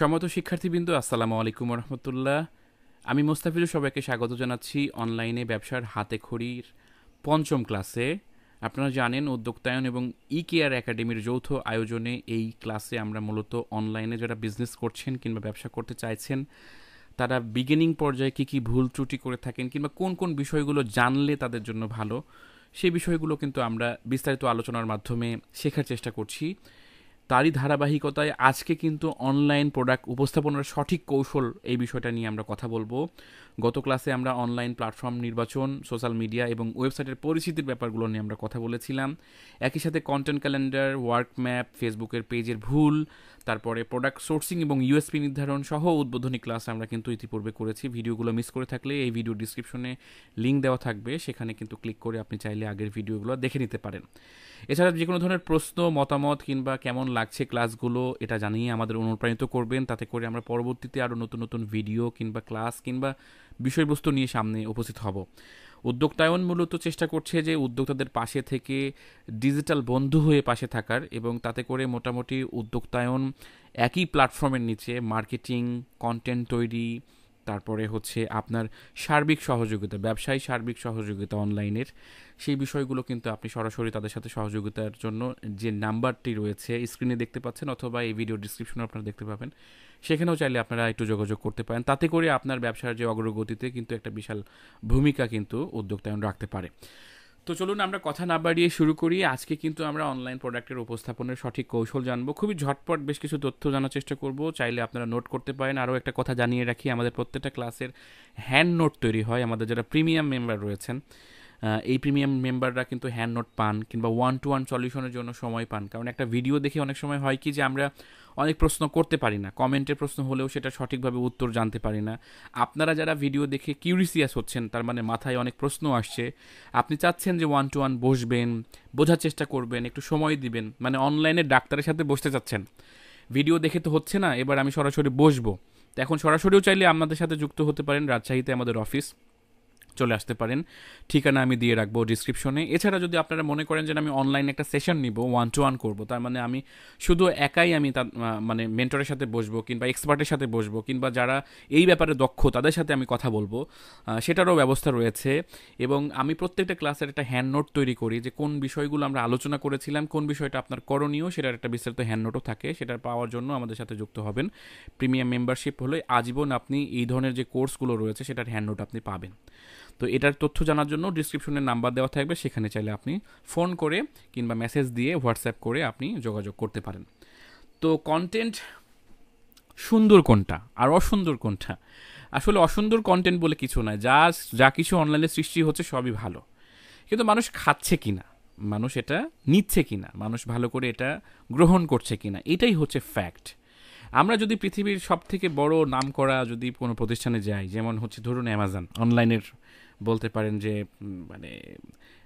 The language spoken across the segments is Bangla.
সম্মানিত শিক্ষার্থীবৃন্দ, আসসালামু আলাইকুম রহমতুল্লাহ। আমি মোস্তাফিজুর, সবাইকে স্বাগত জানাচ্ছি অনলাইনে ব্যবসার হাতেখড়ির পঞ্চম ক্লাসে। আপনারা জানেন, উদ্যোক্তায়ন এবং ই কেয়ার একাডেমির যৌথ আয়োজনে এই ক্লাসে আমরা মূলত অনলাইনে যারা বিজনেস করছেন কিংবা ব্যবসা করতে চাইছেন, তারা বিগিনিং পর্যায়ে কী কী ভুল ত্রুটি করে থাকেন কিংবা কোন কোন বিষয়গুলো জানলে তাদের জন্য ভালো, সেই বিষয়গুলো কিন্তু আমরা বিস্তারিত আলোচনার মাধ্যমে শেখার চেষ্টা করছি। তারই ধারাবাহিকতায় আজকে কিন্তু অনলাইন প্রোডাক্ট উপস্থাপনার সঠিক কৌশল, এই বিষয়টা নিয়ে আমরা কথা বলবো। গত ক্লাসে আমরা অনলাইন প্ল্যাটফর্ম নির্বাচন, সোশ্যাল মিডিয়া এবং ওয়েবসাইটের পরিচিতির ব্যাপারগুলো নিয়ে আমরা কথা বলেছিলাম। একই সাথে কন্টেন্ট ক্যালেন্ডার, ওয়ার্ক ম্যাপ, ফেসবুকের পেজের ভুল, তারপরে প্রোডাক্ট সোর্সিং এবং ইউএসপি নির্ধারণ সহ উদ্বোধনী ক্লাস আমরা কিন্তু ইতিপূর্বে করেছি। ভিডিওগুলো মিস করে থাকলে এই ভিডিও ডিসক্রিপশনে লিঙ্ক দেওয়া থাকবে, সেখানে কিন্তু ক্লিক করে আপনি চাইলে আগের ভিডিওগুলো দেখে নিতে পারেন। এছাড়া যে কোনো ধরনের প্রশ্ন, মতামত কিংবা কেমন লাগছে ক্লাসগুলো, এটা জানিয়ে আমাদের অনুপ্রাণিত করবেন, তাতে করে আমরা পরবর্তীতে আরও নতুন নতুন ভিডিও কিংবা ক্লাস কিংবা বিষয়বস্তু নিয়ে সামনে উপস্থিত হব। উদ্যোক্তায়ন মূলত চেষ্টা করছে যে উদ্যোক্তাদের পাশে থেকে ডিজিটাল বন্ধু হয়ে পাশে থাকার, এবং তাতে করে মোটামুটি উদ্যোক্তায়ন একই প্ল্যাটফর্মের নিচে মার্কেটিং, কন্টেন্ট তৈরি, তারপরে হচ্ছে আপনার সার্বিক সহযোগিতা, ব্যবসায়ী সার্বিক সহযোগিতা অনলাইনের, সেই বিষয়গুলো কিন্তু আপনি সরাসরি তাদের সাথে সহযোগিতার জন্য যে নাম্বারটি রয়েছে স্ক্রিনে দেখতে পাচ্ছেন, অথবা এই ভিডিও ডিসক্রিপশনে আপনারা দেখতে পাবেন, সেখানেও চাইলে আপনারা একটু যোগাযোগ করতে পারেন। তাতে করে আপনার ব্যবসার যে অগ্রগতিতে কিন্তু একটা বিশাল ভূমিকা কিন্তু উদ্যোক্তায়ন রাখতে পারে। তো চলুন আমরা কথা না বাড়িয়ে শুরু করি। আজকে কিন্তু আমরা অনলাইন প্রোডাক্টের উপস্থাপনের সঠিক কৌশল জানবো। খুবই ঝটপট বেশ কিছু তথ্য জানার চেষ্টা করব, চাইলে আপনারা নোট করতে পারেন। আরও একটা কথা জানিয়ে রাখি, আমাদের প্রত্যেকটা ক্লাসের হ্যান্ড নোট তৈরি হয়। আমাদের যারা প্রিমিয়াম মেম্বার রয়েছেন, এই প্রিমিয়াম মেম্বাররা কিন্তু হ্যান্ড নোট পান কিংবা ওয়ান টু ওয়ান সলিউশনের জন্য সময় পান। কারণ একটা ভিডিও দেখে অনেক সময় হয় কি যে আমরা অনেক প্রশ্ন করতে পারি না, কমেন্টের প্রশ্ন হলেও সেটা সঠিকভাবে উত্তর জানতে পারি না। আপনারা যারা ভিডিও দেখে কিউরিসিয়াস হচ্ছেন, তার মানে মাথায় অনেক প্রশ্ন আসছে, আপনি চাচ্ছেন যে ওয়ান টু ওয়ান বসবেন, বোঝার চেষ্টা করবেন, একটু সময় দিবেন, মানে অনলাইনে ডাক্তারের সাথে বসতে চাচ্ছেন, ভিডিও দেখে তো হচ্ছে না, এবার আমি সরাসরি বসবো। তো এখন সরাসরিও চাইলে আমাদের সাথে যুক্ত হতে পারেন। রাজশাহীতে আমাদের অফিস, চলে আসতে পারেন। ঠিকানা আমি দিয়ে রাখবো ডিসক্রিপশনে। এছাড়া যদি আপনারা মনে করেন যে আমি অনলাইনে একটা সেশন নিব, ওয়ান টু ওয়ান করবো, তার মানে আমি শুধু একাই আমি তার মানে মেন্টরের সাথে বসবো কিংবা এক্সপার্টের সাথে বসবো কিংবা যারা এই ব্যাপারে দক্ষ তাদের সাথে আমি কথা বলবো, সেটারও ব্যবস্থা রয়েছে। এবং আমি প্রত্যেকটা ক্লাসের একটা হ্যান্ড নোট তৈরি করি, যে কোন বিষয়গুলো আমরা আলোচনা করেছিলাম, কোন বিষয়টা আপনার করণীয়, সেটার একটা বিস্তারিত হ্যান্ড নোটও থাকে। সেটার পাওয়ার জন্য আমাদের সাথে যুক্ত হবেন। প্রিমিয়াম মেম্বারশিপ হলে আজীবন আপনি এই ধরনের যে কোর্সগুলো রয়েছে সেটার হ্যান্ড নোট আপনি পাবেন। তো এটার তথ্য জানার জন্য ডিসক্রিপশনে নাম্বার দেওয়া থাকবে, সেখানে চাইলে আপনি ফোন করে কিংবা মেসেজ দিয়ে, হোয়াটসঅ্যাপ করে আপনি যোগাযোগ করতে পারেন। তো কন্টেন্ট সুন্দর কোনটা আর অসুন্দর কোনটা? আসলে অসুন্দর কন্টেন্ট বলে কিছু নয়, যা যা কিছু অনলাইনে সৃষ্টি হচ্ছে সবই ভালো, কিন্তু মানুষ খাচ্ছে কিনা, মানুষ এটা নিচ্ছে কিনা, মানুষ ভালো করে এটা গ্রহণ করছে কিনা, এটাই হচ্ছে ফ্যাক্ট। আমরা যদি পৃথিবীর সব থেকে বড় নাম করা যদি কোনো প্রতিষ্ঠানে যাই, যেমন হচ্ছে ধরুন অ্যামাজন, অনলাইনের বলতে পারেন যে মানে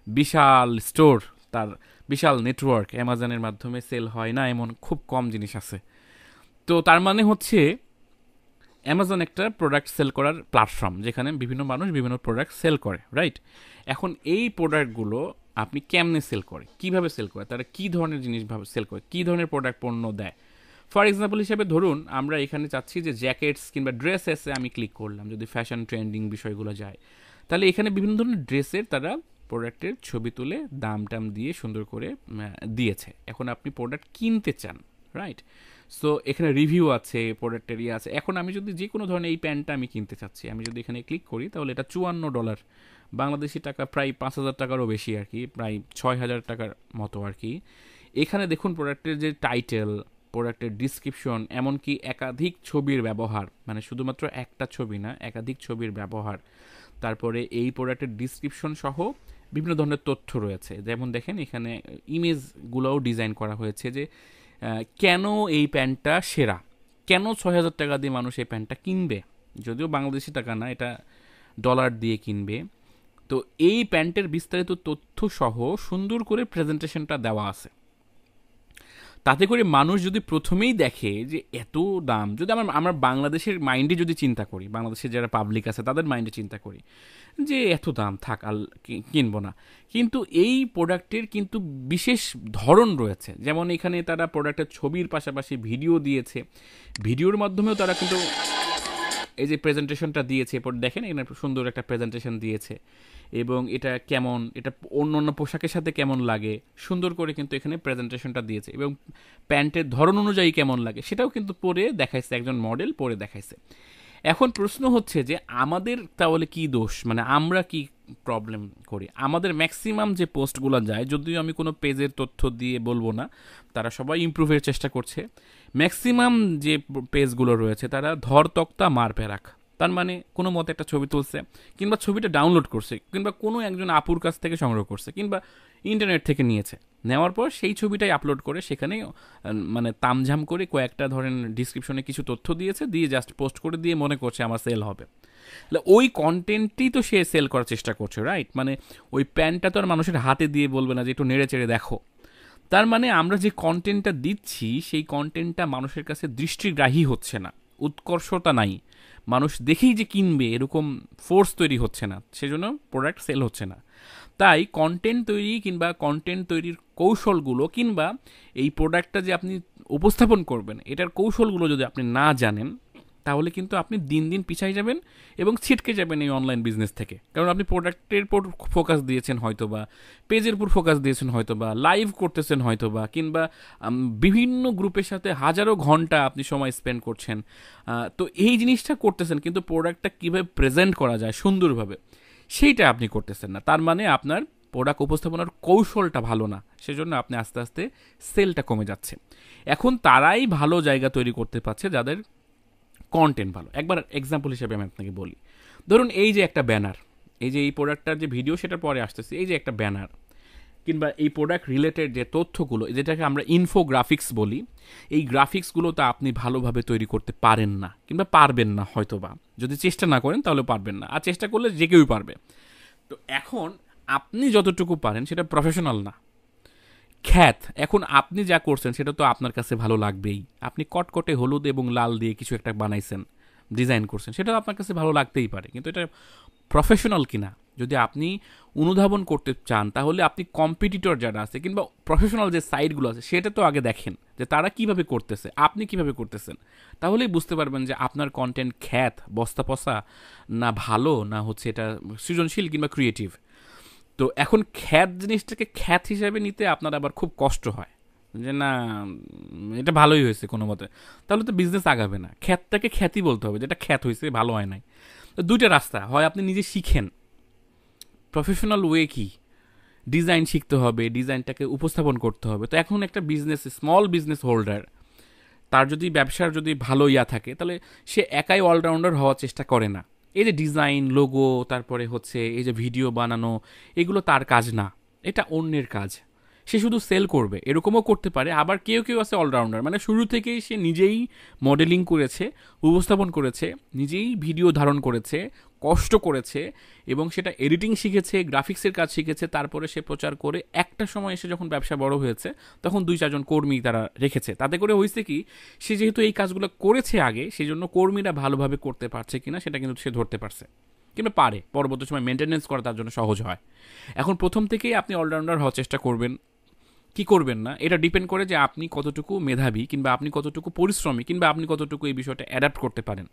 বিশাল স্টোর, তার বিশাল নেটওয়ার্ক, অ্যামাজনের মাধ্যমে সেল হয় না এমন খুব কম জিনিস আছে। তো তার মানে হচ্ছে অ্যামাজন একটা প্রোডাক্ট সেল করার প্ল্যাটফর্ম, যেখানে বিভিন্ন মানুষ বিভিন্ন প্রোডাক্ট সেল করে, রাইট? এখন এই প্রোডাক্টগুলো আপনি কেমনে সেল করে, কিভাবে সেল করে, তারা কী ধরনের জিনিস ভাবে সেল করে, কী ধরনের প্রোডাক্ট পণ্য দেয়। ফর এক্সাম্পল হিসেবে ধরুন আমরা এখানে চাচ্ছি যে জ্যাকেটস কিংবা ড্রেসেসে আমি ক্লিক করলাম, যদি ফ্যাশন ট্রেন্ডিং বিষয়গুলো যায়, তাহলে এখানে বিভিন্ন ধরনের ড্রেসের তারা প্রোডাক্টের ছবি তুলে দাম টাম দিয়ে সুন্দর করে দিয়েছে। এখন আপনি প্রোডাক্ট কিনতে চান, রাইট? সো এখানে রিভিউ আছে, প্রোডাক্টের ইয়ে আছে। এখন আমি যদি যে কোনো ধরনের এই প্যান্টটা আমি কিনতে চাচ্ছি, আমি যদি এখানে ক্লিক করি, তাহলে এটা $54, বাংলাদেশি টাকা প্রায় 5,000 টাকারও বেশি আর কি, প্রায় 6,000 টাকার মতো আর কি। এখানে দেখুন প্রোডাক্টের যে টাইটেল, প্রোডাক্টের ডিসক্রিপশন, এমনকি একাধিক ছবির ব্যবহার, মানে শুধুমাত্র একটা ছবি না, একাধিক ছবির ব্যবহার, তারপরে এই প্রোডাক্টের ডিসক্রিপশন সহ বিভিন্ন ধরনের তথ্য রয়েছে। যেমন দেখেন এখানে ইমেজগুলোও ডিজাইন করা হয়েছে যে কেন এই প্যান্টটা সেরা, কেন 6,000 টাকা দিয়ে মানুষ এই প্যান্টটা কিনবে, যদিও বাংলাদেশি টাকা না, এটা ডলার দিয়ে কিনবে। তো এই প্যান্টের বিস্তারিত তথ্য সহ সুন্দর করে প্রেজেন্টেশনটা দেওয়া আছে। তাতে করে মানুষ যদি প্রথমেই দেখে যে এত দাম, যদি আমার বাংলাদেশের মাইন্ডে যদি চিন্তা করি, বাংলাদেশের যারা পাবলিক আছে তাদের মাইন্ডে চিন্তা করি যে এত দাম থাক আর কিনবো না, কিন্তু এই প্রোডাক্টের কিন্তু বিশেষ ধরন রয়েছে। যেমন এখানে তারা প্রোডাক্টের ছবির পাশাপাশি ভিডিও দিয়েছে, ভিডিওর মাধ্যমেও তারা কিন্তু এই যে প্রেজেন্টেশনটা দিয়েছে, এরপর দেখেন এখানে সুন্দর একটা প্রেজেন্টেশন দিয়েছে এবং এটা কেমন, এটা অন্য অন্য পোশাকের সাথে কেমন লাগে সুন্দর করে কিন্তু এখানে প্রেজেন্টেশনটা দিয়েছে, এবং প্যান্টের ধরন অনুযায়ী কেমন লাগে সেটাও কিন্তু পরে দেখাইছে, একজন মডেল পরে দেখাইছে। এখন প্রশ্ন হচ্ছে যে আমাদের তাহলে কি দোষ, মানে আমরা কি প্রবলেম করি? আমাদের ম্যাক্সিমাম যে পোস্টগুলো যায়, যদিও আমি কোনো পেজের তথ্য দিয়ে বলবো না, তারা সবাই ইমপ্রুভের চেষ্টা করছে, ম্যাক্সিমাম যে পেজগুলো রয়েছে তারা ধর তক্তা মার পেরাক, তার মানে কোনো মতে একটা ছবি তুলছে, কিংবা ছবিটা ডাউনলোড করছে, কিংবা কোনো একজন আপুর কাছ থেকে সংগ্রহ করছে, কিংবা ইন্টারনেট থেকে নিয়েছে, নেওয়ার পর সেই ছবিটাই আপলোড করে সেখানে মানে তামঝাম করে কয়েকটা ধরেন ডিসক্রিপশনে কিছু তথ্য দিয়েছে, দিয়ে জাস্ট পোস্ট করে দিয়ে মনে করছে আমার সেল হবে। তাহলে ওই কন্টেন্টই তো সে সেল করার চেষ্টা করছে, রাইট? মানে ওই প্যান্টটা তো আর মানুষের হাতে দিয়ে বলবে না যে একটু নেড়ে চেড়ে দেখো। তার মানে আমরা যে কন্টেন্টটা দিচ্ছি সেই কন্টেন্টটা মানুষের কাছে দৃষ্টিগ্রাহী হচ্ছে না, উৎকর্ষতা নাই, মানুষ দেখেই যে কিনবে এরকম ফোর্স তৈরি হচ্ছে না, সেজন্য প্রোডাক্ট সেল হচ্ছে না। তাই কন্টেন্ট তৈরি কিংবা কন্টেন্ট তৈরির কৌশলগুলো, কিংবা এই প্রোডাক্টটা যে আপনি উপস্থাপন করবেন এটার কৌশলগুলো যদি আপনি না জানেন, তাহলে কিন্তু আপনি দিন দিন পিছাই যাবেন এবং ছিটকে যাবেন এই অনলাইন বিজনেস থেকে। কারণ আপনি প্রোডাক্টের উপর ফোকাস দিয়েছেন হয়তোবা, পেজের উপর ফোকাস দিয়েছেন হয়তোবা, লাইভ করতেছেন হয়তোবা, কিংবা বিভিন্ন গ্রুপের সাথে হাজারো ঘন্টা আপনি সময় স্পেন্ড করছেন, তো এই জিনিসটা করতেছেন, কিন্তু প্রোডাক্টটা কীভাবে প্রেজেন্ট করা যায় সুন্দরভাবে সেইটা আপনি করতেছেন না। তার মানে আপনার প্রোডাক্ট উপস্থাপনার কৌশলটা ভালো না, সেজন্য আপনি আস্তে আস্তে সেলটা কমে যাচ্ছে। এখন তারাই ভালো জায়গা তৈরি করতে পারছে যাদের কন্টেন্ট ভালো। একবার এক্সাম্পল হিসেবে আমি আপনাকে বলি, ধরুন এই যে একটা ব্যানার, এই যে এই প্রোডাক্টটার যে ভিডিও সেটার পরে আসতেছে, এই যে একটা ব্যানার, কিংবা এই প্রোডাক্ট রিলেটেড যে তথ্যগুলো, যেটাকে আমরা ইনফোগ্রাফিক্স বলি, এই গ্রাফিক্সগুলো তো আপনি ভালোভাবে তৈরি করতে পারেন না, কিংবা পারবেন না হয়তোবা, যদি চেষ্টা না করেন তাহলে পারবেন না, আর চেষ্টা করলে যে কেউই পারবে। তো এখন আপনি যতটুকু পারেন সেটা প্রফেশনাল না, খ্যাত। এখন আপনি যা করছেন সেটা তো আপনার কাছে ভালো লাগবেই, আপনি কটকটে হলুদ এবং লাল দিয়ে কিছু একটা বানাইছেন, ডিজাইন করছেন, সেটা আপনার কাছে ভালো লাগতেই পারে, কিন্তু এটা প্রফেশনাল কিনা যদি আপনি অনুধাবন করতে চান, তাহলে আপনি কম্পিটিটর যারা আছে কিংবা প্রফেশনাল যে সাইটগুলো আছে সেটা তো আগে দেখেন যে তারা কিভাবে করতেছে, আপনি কিভাবে করতেছেন, তাহলেই বুঝতে পারবেন যে আপনার কন্টেন্ট খ্যাত, বস্তা পচা, না ভালো, না হচ্ছে এটা সৃজনশীল কিংবা ক্রিয়েটিভ। তো এখন খ্যাত জিনিসটাকে খ্যাত হিসাবে নিতে আপনার আবার খুব কষ্ট হয় যে না এটা ভালোই হয়েছে কোনো মতে, তাহলে তো বিজনেস আগাবে না। খ্যাতটাকে খ্যাতি বলতে হবে, যেটা খ্যাত হয়েছে ভালো হয় নাই। তো দুইটা রাস্তা, হয় আপনি নিজে শিখেন প্রফেশনাল ওয়ে কি, ডিজাইন শিখতে হবে, ডিজাইনটাকে উপস্থাপন করতে হবে। তো এখন একটা বিজনেস, স্মল বিজনেস হোল্ডার, তার যদি ব্যবসার যদি ভালো ইয়া থাকে, তাহলে সে একাই অলরাউন্ডার হওয়ার চেষ্টা করে না। এই যে ডিজাইন, লোগো, তারপরে হচ্ছে এই যে ভিডিও বানানো, এগুলো তার কাজ না, এটা অন্যের কাজ। সে শুধু সেল করবে, এরকমও করতে পারে। আবার কেউ কেউ আছে অলরাউন্ডার, মানে শুরু থেকেই সে নিজেই মডেলিং করেছে, উপস্থাপন করেছে, নিজেই ভিডিও ধারণ করেছে, কষ্ট করেছে, এবং সেটা এডিটিং শিখেছে, গ্রাফিক্সের কাজ শিখেছে, তারপরে সে প্রচার করে একটা সময় এসে যখন ব্যবসা বড় হয়েছে তখন 2-4 জন কর্মী তারা রেখেছে। তাতে করে হয়েছে কি, সে যেহেতু এই কাজগুলো করেছে আগে, সেই জন্য কর্মীরা ভালোভাবে করতে পারছে কিনা সেটা কিন্তু সে ধরতে পারছে, কিংবা পারে, পরবর্তী সময় মেনটেন্যান্স করা তার জন্য সহজ হয়। এখন প্রথম থেকেই আপনি অলরাউন্ডার হওয়ার চেষ্টা করবেন কি করবেন না, এটা ডিপেন্ড করে যে আপনি কতটুকু মেধাবী, কিংবা আপনি কতটুকু পরিশ্রমী, কিংবা আপনি কতটুকু এই বিষয়টা অ্যাডাপ্ট করতে পারেন।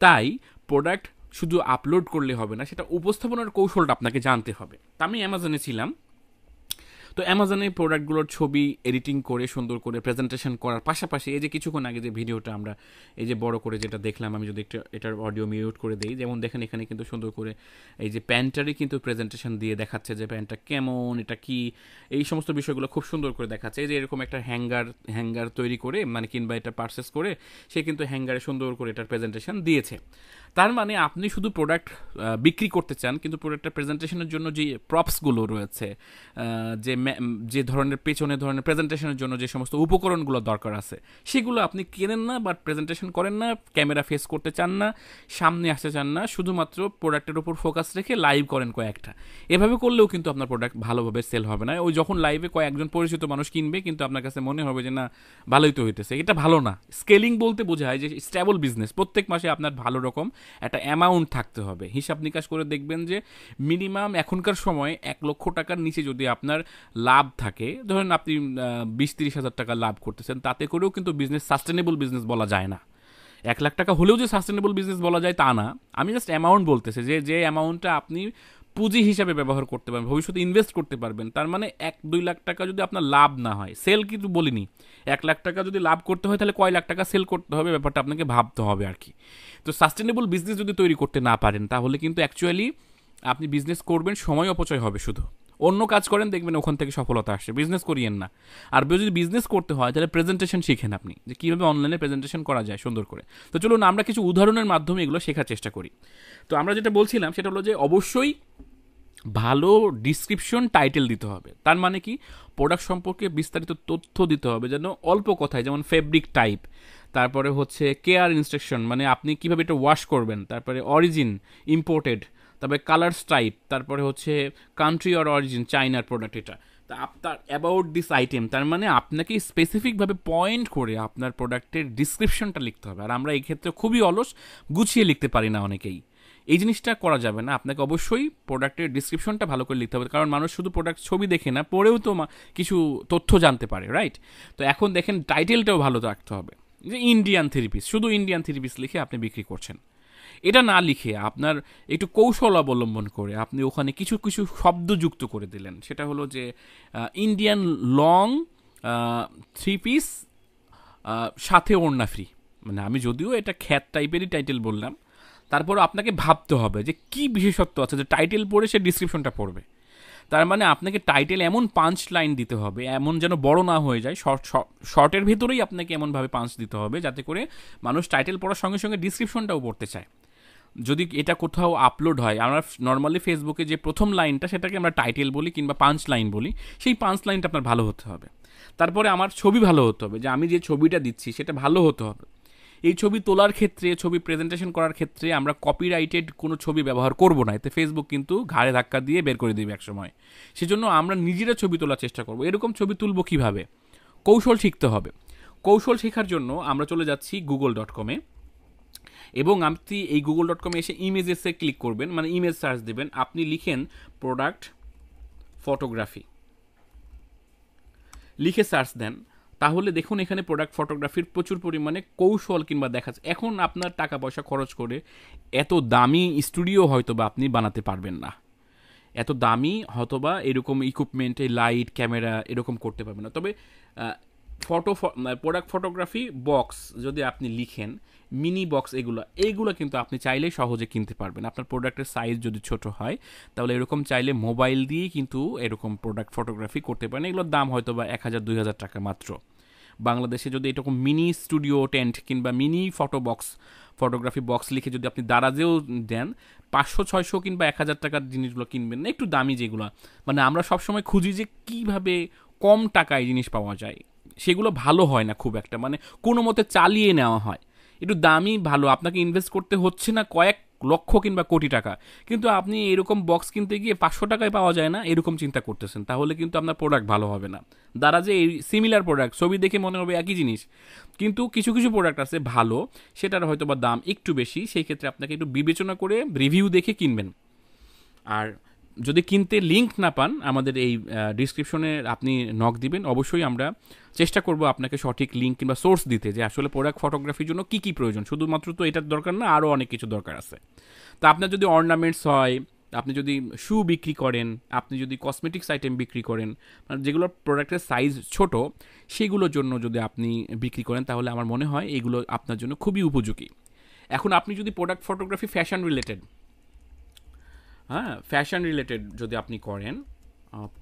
তাই প্রোডাক্ট শুধু আপলোড করলে হবে না, সেটা উপস্থাপনার কৌশলটা আপনাকে জানতে হবে। তা আমি অ্যামাজনে ছিলাম, তো অ্যামাজনে প্রোডাক্টগুলোর ছবি এডিটিং করে সুন্দর করে প্রেজেন্টেশন করার পাশাপাশি, এই যে কিছুক্ষণ আগে যে ভিডিওটা আমরা এই যে বড় করে যেটা দেখলাম, আমি যদি একটু এটার অডিও মিউট করে দিই, যেমন দেখেন এখানে কিন্তু সুন্দর করে এই যে প্যান্টটারই কিন্তু প্রেজেন্টেশন দিয়ে দেখাচ্ছে যে প্যান্টটা কেমন, এটা কি, এই সমস্ত বিষয়গুলো খুব সুন্দর করে দেখাচ্ছে। এই যে এরকম একটা হ্যাঙ্গার তৈরি করে, মানে কিংবা এটা পারচেস করে সে কিন্তু হ্যাঙ্গারে সুন্দর করে এটার প্রেজেন্টেশন দিয়েছে। তার মানে আপনি শুধু প্রোডাক্ট বিক্রি করতে চান, কিন্তু প্রোডাক্টের প্রেজেন্টেশনের জন্য যে প্রপসগুলো রয়েছে, যে ধরনের পেছনে ধরনের প্রেজেন্টেশনের জন্য যে সমস্ত উপকরণগুলো দরকার আছে, সেগুলো আপনি কেনেন না, বাট প্রেজেন্টেশন করেন না, ক্যামেরা ফেস করতে চান না, সামনে আসতে চান না, শুধুমাত্র প্রোডাক্টের উপর ফোকাস রেখে লাইভ করেন কয়েকটা। এভাবে করলেও কিন্তু আপনার প্রোডাক্ট ভালোভাবে সেল হবে না। ওই যখন লাইভে কয়েকজন পরিচিত মানুষ কিনবে, কিন্তু আপনার কাছে মনে হবে যে না, ভালোই তো হইতেছে, এটা ভালো না। স্কেলিং বলতে বোঝায় যে স্টেবল বিজনেস, প্রত্যেক মাসে আপনার ভালো রকম একটা অ্যামাউন্ট থাকতে হবে। হিসাব নিকাশ করে দেখবেন যে মিনিমাম এখনকার সময় 1,00,000 টাকার নিচে যদি আপনার লাভ থাকে, ধরেন আপনি 20-30 হাজার টাকা লাভ করতেছেন, তাতে করেও কিন্তু বিজনেস সাস্টেনেবল বিজনেস বলা যায় না। 1,00,000 টাকা হলেও যে সাস্টেনেবল বিজনেস বলা যায় তা না। আমি জাস্ট অ্যামাউন্ট বলতেছি, যে অ্যামাউন্টটা আপনি পুঁজি হিসাবে ব্যবহার করতে পারবেন, ভবিষ্যতে ইনভেস্ট করতে পারবেন। তার মানে 1-2 লাখ টাকা যদি আপনার লাভ না হয়, সেল কিন্তু বলিনি, 1,00,000 টাকা যদি লাভ করতে হয়, তাহলে কয় লাখ টাকা সেল করতে হবে, ব্যাপারটা আপনাকে ভাবতে হবে আর কি। তো সাস্টেনেবল বিজনেস যদি তৈরি করতে না পারেন, তাহলে কিন্তু অ্যাকচুয়ালি আপনি বিজনেস করবেন, সময় অপচয় হবে শুধু। অন্য কাজ করেন, দেখবেন ওখান থেকে সফলতা আসছে, বিজনেস করিয়েন না। আর যদি বিজনেস করতে হয়, তাহলে প্রেজেন্টেশন শিখেন আপনি, যে কীভাবে অনলাইনে প্রেজেন্টেশন করা যায় সুন্দর করে। তো চলুন আমরা কিছু উদাহরণের মাধ্যমে এগুলো শেখার চেষ্টা করি। তো আমরা যেটা বলছিলাম সেটা হলো যে অবশ্যই ভালো ডিসক্রিপশন টাইটেল দিতে হবে। তার মানে কি, প্রোডাক্ট সম্পর্কে বিস্তারিত তথ্য দিতে হবে, যেন অল্প কথায়, যেমন ফেব্রিক টাইপ, তারপরে হচ্ছে কেয়ার ইনস্ট্রাকশন, মানে আপনি কীভাবে এটা ওয়াশ করবেন, তারপরে অরিজিন, ইম্পোর্টেড, তারপরে কালার্স টাইপ, তারপরে হচ্ছে কান্ট্রি অর অরিজিন, চাইনার প্রোডাক্ট এটা। তা আপনার অ্যাবাউট দিস আইটেম, তার মানে আপনাকে স্পেসিফিকভাবে পয়েন্ট করে আপনার প্রোডাক্টের ডিসক্রিপশনটা লিখতে হবে। আর আমরা এই ক্ষেত্রে খুবই অলস, গুছিয়ে লিখতে পারি না অনেকেই। এই জিনিসটা করা যাবে না, আপনাকে অবশ্যই প্রোডাক্টের ডিসক্রিপশনটা ভালো করে লিখতে হবে, কারণ মানুষ শুধু প্রোডাক্ট ছবি দেখে না, পড়েও তো কিছু তথ্য জানতে পারে, রাইট? তো এখন দেখেন টাইটেলটাও ভালো রাখতে হবে, যে ইন্ডিয়ান থ্রি পিস, শুধু ইন্ডিয়ান থ্রি পিস লিখে আপনি বিক্রি করছেন। এটা না লিখে আপনার একটু কৌশল অবলম্বন করে আপনি ওখানে কিছু কিছু শব্দ যুক্ত করে দিলেন। সেটা হলো যে ইন্ডিয়ান লং থ্রি পিস সাথে ওড়না ফ্রি। মানে আমি যদিও এটা খ্যাত টাইপেরই টাইটেল বললাম, তারপর আপনাকে ভাবতে হবে যে কী বিশেষত্ব আছে যে টাইটেল পড়ে সে ডিসক্রিপশনটা পড়বে। তার মানে আপনাকে টাইটেল এমন পাঞ্চ লাইন দিতে হবে, এমন যেন বড় না হয়ে যায়, শর্টের ভেতরেই আপনাকে এমনভাবে পাঞ্চ দিতে হবে যাতে করে মানুষ টাইটেল পড়ার সঙ্গে সঙ্গে ডিসক্রিপশনটাও পড়তে চায়। যদি এটা কোথাও আপলোড হয়, আমরা নর্মালি ফেসবুকে যে প্রথম লাইনটা, সেটাকে আমরা টাইটেল বলি কিংবা পাঞ্চ লাইন বলি, সেই পাঞ্চ লাইনটা আপনার ভালো হতে হবে। তারপরে আমার ছবি ভালো হতে হবে, যে আমি যে ছবিটা দিচ্ছি সেটা ভালো হতে হবে। এই ছবি তোলার ক্ষেত্রে, ছবি প্রেজেন্টেশন করার ক্ষেত্রে আমরা কপিরাইটেড কোনো ছবি ব্যবহার করব না, এতে ফেসবুক কিন্তু ঘাড়ে ধাক্কা দিয়ে বের করে দেবে একসময়। সেজন্য আমরা নিজেরা ছবি তোলার চেষ্টা করব। এরকম ছবি তুলবো কীভাবে, কৌশল শিখতে হবে। কৌশল শেখার জন্য আমরা চলে যাচ্ছি google.com-এ, এবং আপনি এই google.com-এ এসে ইমেজেসে ক্লিক করবেন, মানে ইমেজ সার্চ দেবেন। আপনি লিখেন প্রোডাক্ট ফটোগ্রাফি, লিখে সার্চ দেন, তাহলে দেখুন এখানে প্রোডাক্ট ফটোগ্রাফির প্রচুর পরিমাণে কৌশল কিংবা দেখা যায়। এখন আপনার টাকা পয়সা খরচ করে এত দামি স্টুডিও হয়তো বা আপনি বানাতে পারবেন না, এত দামি হয়তোবা এরকম ইকুইপমেন্টে লাইট, ক্যামেরা এরকম করতে পারবেন না। তবে প্রোডাক্ট ফটোগ্রাফি বক্স যদি আপনি লিখেন, মিনি বক্স, এইগুলো কিন্তু আপনি চাইলেই সহজে কিনতে পারবেন। আপনার প্রোডাক্টের সাইজ যদি ছোট হয়, তাহলে এরকম চাইলে মোবাইল দিয়েই কিন্তু এরকম প্রোডাক্ট ফটোগ্রাফি করতে পারেন। এগুলোর দাম হয়তো বা 1,000-2,000 টাকা মাত্র। বাংলাদেশে যদি এরকম মিনি স্টুডিও টেন্ট কিংবা মিনি ফটোগ্রাফি বক্স লিখে যদি আপনি দারাজেও দেন, 500-600 কিংবা 1,000 টাকার জিনিসগুলো কিনবেন না, একটু দামি যেগুলো। মানে আমরা সবসময় খুঁজি যে কীভাবে কম টাকায় জিনিস পাওয়া যায়, সেগুলো ভালো হয় না খুব একটা, মানে কোনো মতে চালিয়ে নেওয়া হয়। একটু দামি ভালো, আপনাকে ইনভেস্ট করতে হচ্ছে না কয়েক লক্ষ কিংবা কোটি টাকা, কিন্তু আপনি এরকম বক্স কিনতে গিয়ে 500 টাকায় পাওয়া যায় না, এরকম চিন্তা করতেছেন, তাহলে কিন্তু আপনার প্রোডাক্ট ভালো হবে না। দারাজে এই সিমিলার প্রোডাক্ট ছবি দেখে মনে হবে একই জিনিস, কিন্তু কিছু কিছু প্রোডাক্ট আছে ভালো, সেটার হয়তো বা দাম একটু বেশি, সেই ক্ষেত্রে আপনাকে একটু বিবেচনা করে রিভিউ দেখে কিনবেন। আর যদি কিনতে লিঙ্ক না পান, আমাদের এই ডিসক্রিপশনে আপনি নক দিবেন, অবশ্যই আমরা চেষ্টা করব আপনাকে সঠিক লিঙ্ক কিংবা সোর্স দিতে, যে আসলে প্রোডাক্ট ফটোগ্রাফির জন্য কী কী প্রয়োজন। শুধুমাত্র তো এটার দরকার না, আরও অনেক কিছু দরকার আছে। তা আপনার যদি অর্নামেন্টস হয়, আপনি যদি শু বিক্রি করেন, আপনি যদি কসমেটিক্স আইটেম বিক্রি করেন, মানে যেগুলো প্রোডাক্টের সাইজ ছোট, সেগুলোর জন্য যদি আপনি বিক্রি করেন, তাহলে আমার মনে হয় এগুলো আপনার জন্য খুবই উপযোগী। এখন আপনি যদি প্রোডাক্ট ফটোগ্রাফি ফ্যাশন রিলেটেড যদি আপনি করেন,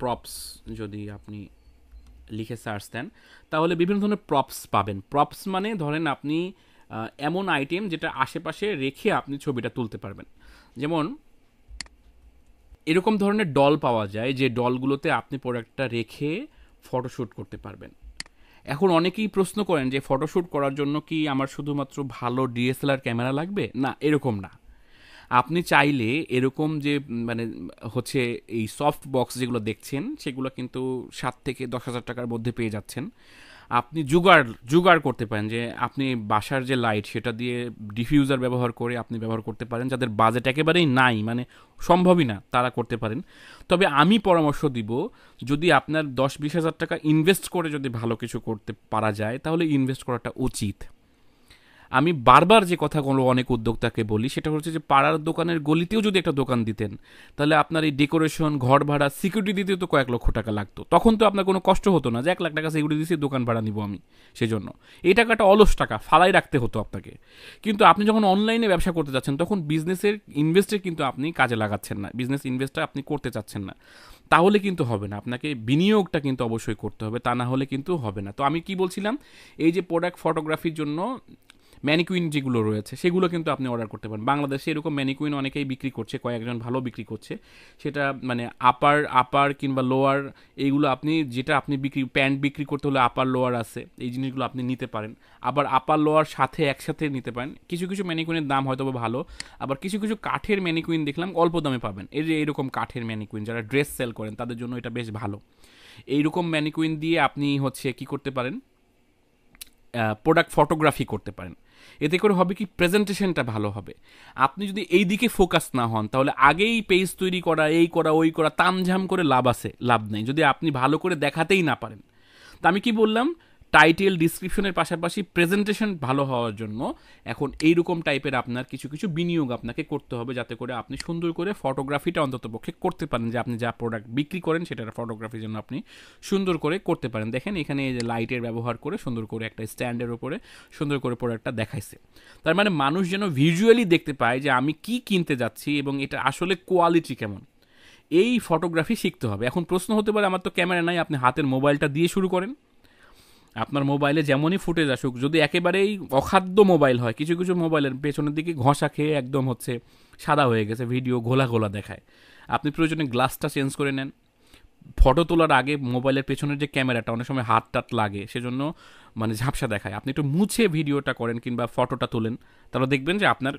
প্রপস যদি আপনি লিখে সার্চ দেন, তাহলে বিভিন্ন ধরনের প্রপস পাবেন। প্রপস মানে ধরেন আপনি এমন আইটেম যেটা আশেপাশে রেখে আপনি ছবিটা তুলতে পারবেন। যেমন এরকম ধরনের ডল পাওয়া যায় যে ডলগুলোতে আপনি প্রোডাক্টটা রেখে ফটোশ্যুট করতে পারবেন। এখন অনেকেই প্রশ্ন করেন যে ফটোশ্যুট করার জন্য কি আমার শুধুমাত্র ভালো ডিএসএলআর ক্যামেরা লাগবে? না, এরকম না। আপনি চাইলে এরকম যে মানে হচ্ছে এই সফট বক্স যেগুলো দেখছেন সেগুলো কিন্তু 7 থেকে 10 হাজার টাকার মধ্যে পেয়ে যাচ্ছেন। আপনি জোগাড় করতে পারেন যে আপনি বাসার যে লাইট সেটা দিয়ে ডিফিউজার ব্যবহার করে আপনি ব্যবহার করতে পারেন। যাদের বাজেট একেবারেই নাই, মানে সম্ভবই না, তারা করতে পারেন। তবে আমি পরামর্শ দিব, যদি আপনার 10-20 হাজার টাকা ইনভেস্ট করে যদি ভালো কিছু করতে পারা যায় তাহলে ইনভেস্ট করাটা উচিত। আমি বারবার যে কথাগুলো অনেক উদ্যোক্তাকে বলি সেটা হচ্ছে যে পাড়ার দোকানের গলিতেও যদি একটা দোকান দিতেন তাহলে আপনার এই ডেকোরেশন, ঘর ভাড়া, সিকিউরিটি দিতেও তো কয়েক লক্ষ টাকা লাগতো। তখন তো আপনার কোনো কষ্ট হতো না যে 1 লাখ টাকা সিকিউরিটি দিচ্ছি, দোকান ভাড়া নিব আমি। সেজন্য এই টাকাটা অলস টাকা ফালাই রাখতে হতো আপনাকে। কিন্তু আপনি যখন অনলাইনে ব্যবসা করতে যাচ্ছেন তখন বিজনেসের ইনভেস্টে কিন্তু আপনি কাজে লাগাচ্ছেন না, বিজনেস ইনভেস্টটা আপনি করতে চাচ্ছেন না। তাহলে কিন্তু হবে না, আপনাকে বিনিয়োগটা কিন্তু অবশ্যই করতে হবে, তা না হলে কিন্তু হবে না। তো আমি কি বলছিলাম, এই যে প্রোডাক্ট ফটোগ্রাফির জন্য ম্যানিকুইন যেগুলো রয়েছে সেগুলো কিন্তু আপনি অর্ডার করতে পারেন। বাংলাদেশে এরকম ম্যানিকুইন অনেকেই বিক্রি করছে, কয়েকজন ভালো বিক্রি করছে। সেটা মানে আপার কিংবা লোয়ার, এইগুলো আপনি যেটা আপনি প্যান্ট বিক্রি করতে হলে আপার লোয়ার আছে, এই জিনিসগুলো আপনি নিতে পারেন। আবার আপার লোয়ার সাথে একসাথে নিতে পারেন। কিছু কিছু ম্যানিকুইনের দাম হয়তো ভালো, আবার কিছু কিছু কাঠের ম্যানিকুইন দেখলাম অল্প দামে পাবেন। এই যে এইরকম কাঠের ম্যানিকুইন যারা ড্রেস সেল করেন তাদের জন্য এটা বেশ ভালো। এইরকম ম্যানিকুইন দিয়ে আপনি হচ্ছে কি করতে পারেন, প্রোডাক্ট ফটোগ্রাফি করতে পারেন। এতে করে হবে কি, প্রেজেন্টেশনটা ভালো হবে। আপনি যদি এই দিকে ফোকাস না হন তাহলে আগেই পেজ তৈরি করা, এই করা ওই করা, তামঝাম করে লাভ নেই যদি আপনি ভালো করে দেখাতেই না পারেন। তা আমি কি বললাম, টাইটেল ডিসক্রিপশনের পাশাপাশি প্রেজেন্টেশন ভালো হওয়ার জন্য এখন এইরকম টাইপের আপনার কিছু কিছু বিনিয়োগ আপনাকে করতে হবে, যাতে করে আপনি সুন্দর করে ফটোগ্রাফিটা অন্তত পক্ষে করতে পারেন, যে আপনি যা প্রোডাক্ট বিক্রি করেন সেটার ফটোগ্রাফির জন্য আপনি সুন্দর করে করতে পারেন। দেখেন এখানে এই যে লাইটের ব্যবহার করে সুন্দর করে একটা স্ট্যান্ডের উপরে সুন্দর করে প্রোডাক্টটা দেখাইছে। তার মানে মানুষ যেন ভিজুয়ালি দেখতে পায় যে আমি কি কিনতে যাচ্ছি এবং এটা আসলে কোয়ালিটি কেমন। এই ফটোগ্রাফি শিখতে হবে। এখন প্রশ্ন হতে পারে আমার তো ক্যামেরা নাই, আপনি হাতের মোবাইলটা দিয়ে শুরু করেন। আপনার মোবাইলে যেমনই ফুটেজ আসুক, যদি একেবারেই অখাদ্য মোবাইল হয়, কিছু কিছু মোবাইলের পেছনের দিকে ঘষা খেয়ে একদম হচ্ছে সাদা হয়ে গেছে, ভিডিও ঘোলা ঘোলা দেখায়, আপনি প্রয়োজনে গ্লাসটা চেঞ্জ করে নেন। ফটো তোলার আগে মোবাইলের পেছনের যে ক্যামেরাটা অনেক সময় হাত টাত লাগে, সেজন্য মানে ঝাপসা দেখায়, আপনি একটু মুছে ভিডিওটা করেন কিংবা ফটোটা তোলেন, তাহলে দেখবেন যে আপনার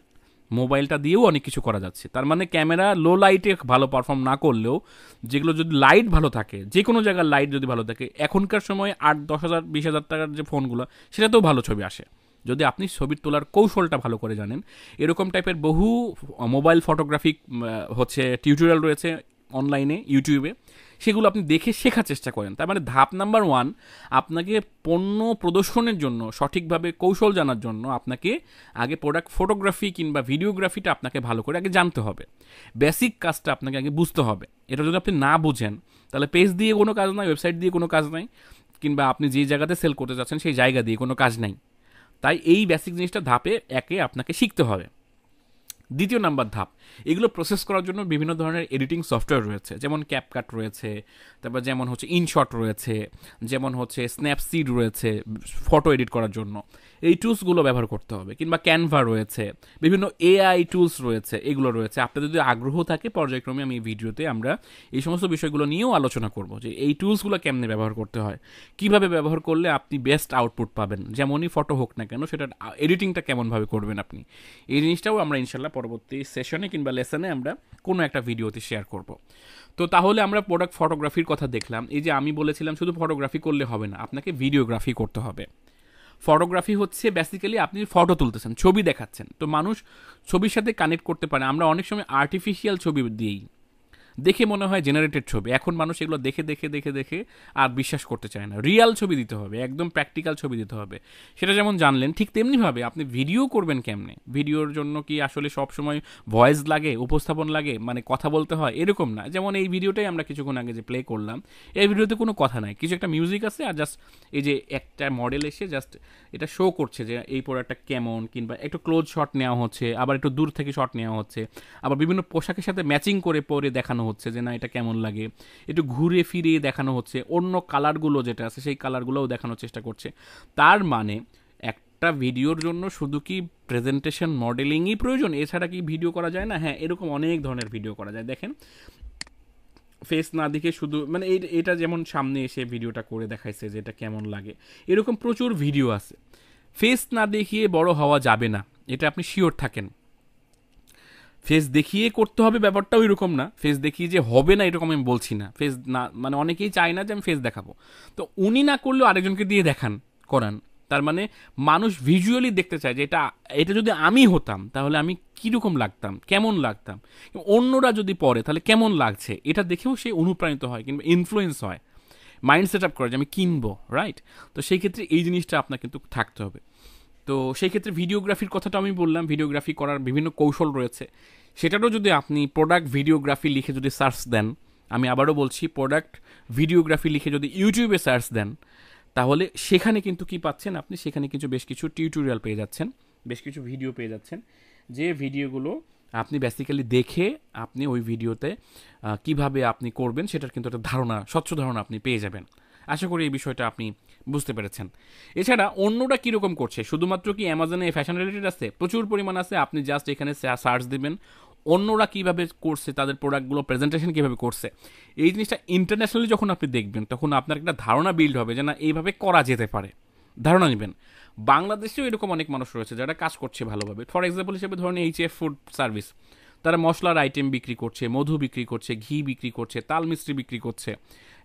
মোবাইলটা দিয়েও অনেক কিছু করা যাচ্ছে। তার মানে ক্যামেরা লো লাইটে ভালো পারফর্ম না করলেও যেগুলো যদি লাইট ভালো থাকে, যে কোনো জায়গার লাইট যদি ভালো থাকে, এখনকার সময় 8-10 হাজার 20 হাজার টাকার যে ফোনগুলো সেটাতেও ভালো ছবি আসে, যদি আপনি ছবির তোলার কৌশলটা ভালো করে জানেন। এরকম টাইপের বহু মোবাইল ফটোগ্রাফিক হচ্ছে টিউটোরিয়াল রয়েছে অনলাইনে, ইউটিউবে, সেগুলো আপনি দেখে শেখার চেষ্টা করেন। তার মানে ধাপ নাম্বার 1, আপনাকে পণ্য প্রদর্শনের জন্য সঠিকভাবে কৌশল জানার জন্য আপনাকে আগে প্রোডাক্ট ফটোগ্রাফি কিংবা ভিডিওগ্রাফিটা আপনাকে ভালো করে আগে জানতে হবে। বেসিক কাজটা আপনাকে আগে বুঝতে হবে। এটা যদি আপনি না বুঝেন তাহলে পেজ দিয়ে কোনো কাজ নাই, ওয়েবসাইট দিয়ে কোনো কাজ নাই, কিংবা আপনি যে জায়গাতে সেল করতে যাচ্ছেন সেই জায়গা দিয়ে কোনো কাজ নাই। তাই এই বেসিক জিনিসটা ধাপে একে আপনাকে শিখতে হবে। দ্বিতীয় নাম্বার ধাপ, এগুলো প্রসেস করার জন্য বিভিন্ন ধরনের এডিটিং সফটওয়্যার রয়েছে, যেমন ক্যাপকাট রয়েছে, তারপর যেমন হচ্ছে ইনশট রয়েছে, যেমন হচ্ছে স্ন্যাপসিড রয়েছে ফটো এডিট করার জন্য। এই টুলসগুলো ব্যবহার করতে হবে, কিংবা ক্যানভা রয়েছে, বিভিন্ন এআই টুলস রয়েছে, এগুলো রয়েছে। আপনাদের যদি আগ্রহ থাকে পর্যায়ক্রমে আমি এই ভিডিওতে আমরা এই সমস্ত বিষয়গুলো নিয়েও আলোচনা করব, যে এই টুলসগুলো কেমনে ব্যবহার করতে হয়, কিভাবে ব্যবহার করলে আপনি বেস্ট আউটপুট পাবেন, যেমনই ফটো হোক না কেন সেটার এডিটিংটা কেমনভাবে করবেন আপনি। এই জিনিসটাও আমরা ইনশাল্লাহ পরবর্তী সেশনে কিংবা লেসনে আমরা কোনো একটা ভিডিওতে শেয়ার করব। তো তাহলে আমরা প্রোডাক্ট ফটোগ্রাফির কথা দেখলাম। এই যে আমি বলেছিলাম শুধু ফটোগ্রাফি করলে হবে না, আপনাকে ভিডিওগ্রাফি করতে হবে। ফটোগ্রাফি হচ্ছে বেসিক্যালি আপনি ফটো তুলতেছেন, ছবি দেখাচ্ছেন, তো মানুষ ছবির সাথে কানেক্ট করতে পারে। আমরা অনেক সময় আর্টিফিশিয়াল ছবি দিই, দেখে মনে হয় জেনারেটেড ছবি। এখন মানুষ এগুলো দেখে দেখে দেখে দেখে আর বিশ্বাস করতে চায় না। রিয়াল ছবি দিতে হবে, একদম প্র্যাকটিক্যাল ছবি দিতে হবে। সেটা যেমন জানলেন, ঠিক তেমনিভাবে আপনি ভিডিও করবেন কেমনে। ভিডিওর জন্য কি আসলে সবসময় ভয়েস লাগে, উপস্থাপন লাগে, মানে কথা বলতে হয়, এরকম না। যেমন এই ভিডিওটাই আমরা কিছুক্ষণ আগে যে প্লে করলাম, এই ভিডিওতে কোনো কথা নাই, কিছু একটা মিউজিক আছে, আর জাস্ট এই যে একটা মডেল এসে জাস্ট এটা শো করছে যে এই প্রোডাক্টটা কেমন, কিংবা একটু ক্লোজ শট নেওয়া হচ্ছে, আবার একটু দূর থেকে শট নেওয়া হচ্ছে, আবার বিভিন্ন পোশাকের সাথে ম্যাচিং করে পরে দেখানো হচ্ছে যে না এটা কেমন লাগে, একটু ঘুরে ফিরিয়ে দেখানো হচ্ছে, অন্য কালারগুলো যেটা আছে সেই কালারগুলোও দেখানোর চেষ্টা করছে। তার মানে একটা ভিডিওর জন্য শুধু কি প্রেজেন্টেশন মডেলিংই প্রয়োজন, এছাড়া কি ভিডিও করা যায় না? হ্যাঁ, এরকম অনেক ধরনের ভিডিও করা যায়। দেখেন, ফেস না দেখে শুধু মানে এটা যেমন সামনে এসে ভিডিওটা করে দেখাইছে যে এটা কেমন লাগে, এরকম প্রচুর ভিডিও আছে। ফেস না দেখিয়ে বড় হওয়া যাবে না, এটা আপনি শিওর থাকেন। ফেস দেখিয়ে করতে হবে ব্যাপারটাও এরকম না, ফেস দেখিয়ে যে হবে না এরকম আমি বলছি না। ফেস না মানে অনেকেই চায় না যে আমি ফেস দেখাবো, তো উনি না করলেও আরেকজনকে দিয়ে দেখান, করান। তার মানে মানুষ ভিজুয়ালি দেখতে চায় যে এটা এটা যদি আমি হতাম তাহলে আমি কীরকম লাগতাম, কেমন লাগতাম, অন্যরা যদি পড়ে তাহলে কেমন লাগছে, এটা দেখেও সে অনুপ্রাণিত হয় কিংবা ইনফ্লুয়েন্স হয়, মাইন্ড সেট আপ করে যে আমি কিনবো, রাইট? তো সেই ক্ষেত্রে এই জিনিসটা আপনার কিন্তু থাকতে হবে। তো সেই ক্ষেত্রে ভিডিওগ্রাফির কথাটা আমি বললাম, ভিডিওগ্রাফি করার বিভিন্ন কৌশল রয়েছে। সেটারও যদি আপনি প্রোডাক্ট ভিডিওগ্রাফি লিখে যদি সার্চ দেন, আমি আবারও বলছি, প্রোডাক্ট ভিডিওগ্রাফি লিখে যদি ইউটিউবে সার্চ দেন, তাহলে সেখানে কিন্তু কি পাচ্ছেন আপনি, সেখানে কিছু বেশ কিছু টিউটোরিয়াল পেয়ে যাচ্ছেন, বেশ কিছু ভিডিও পেয়ে যাচ্ছেন, যে ভিডিওগুলো আপনি বেসিক্যালি দেখে আপনি ওই ভিডিওতে কিভাবে আপনি করবেন সেটার কিন্তু একটা ধারণা, স্বচ্ছ ধারণা আপনি পেয়ে যাবেন। আশা করি এই বিষয়টা আপনি বুঝতে পেরেছেন। এছাড়া অন্যরা কীরকম করছে, শুধুমাত্র কি অ্যামাজনে ফ্যাশন রিলেটেড আছে? প্রচুর পরিমাণ আছে। আপনি জাস্ট এখানে সার্চ দিবেন অন্যরা কীভাবে করছে, তাদের প্রোডাক্টগুলো প্রেজেন্টেশন কীভাবে করছে। এই জিনিসটা ইন্টারন্যাশনালি যখন আপনি দেখবেন তখন আপনার একটা ধারণা বিল্ড হবে যে না, এইভাবে করা যেতে পারে, ধারণা নেবেন। বাংলাদেশেও এরকম অনেক মানুষ রয়েছে যারা কাজ করছে ভালোভাবে। ফর এক্সাম্পল হিসেবে ধরুন এইচএফ ফুড সার্ভিস, তারা মশলার আইটেম বিক্রি করছে, মধু বিক্রি করছে, ঘি বিক্রি করছে, তাল মিস্ত্রি বিক্রি করছে,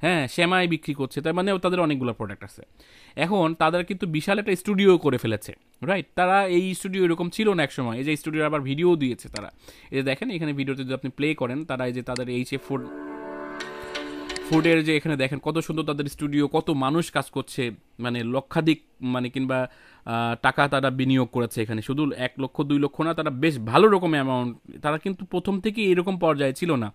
হ্যাঁ, সেমাই বিক্রি করছে। তার মানে তাদের অনেকগুলো প্রোডাক্ট আছে। এখন তাদের কিন্তু বিশাল একটা স্টুডিও করে ফেলেছে, রাইট? তারা এই স্টুডিও এরকম ছিল না এক সময়, এই যে স্টুডিও আবার ভিডিও দিয়েছে তারা। এই যে দেখেন এখানে ভিডিওতে যদি আপনি প্লে করেন, তারা এই যে তাদের এইচএফ ফুডের যে এখানে দেখেন কত সুন্দর তাদের স্টুডিও, কত মানুষ কাজ করছে, মানে লক্ষাধিক মানে কিংবা টাকা তারা বিনিয়োগ করেছে এখানে, শুধু 1 লক্ষ 2 লক্ষ না, তারা বেশ ভালো রকম অ্যামাউন্ট। তারা কিন্তু প্রথম থেকে এরকম পর্যায়ে ছিল না,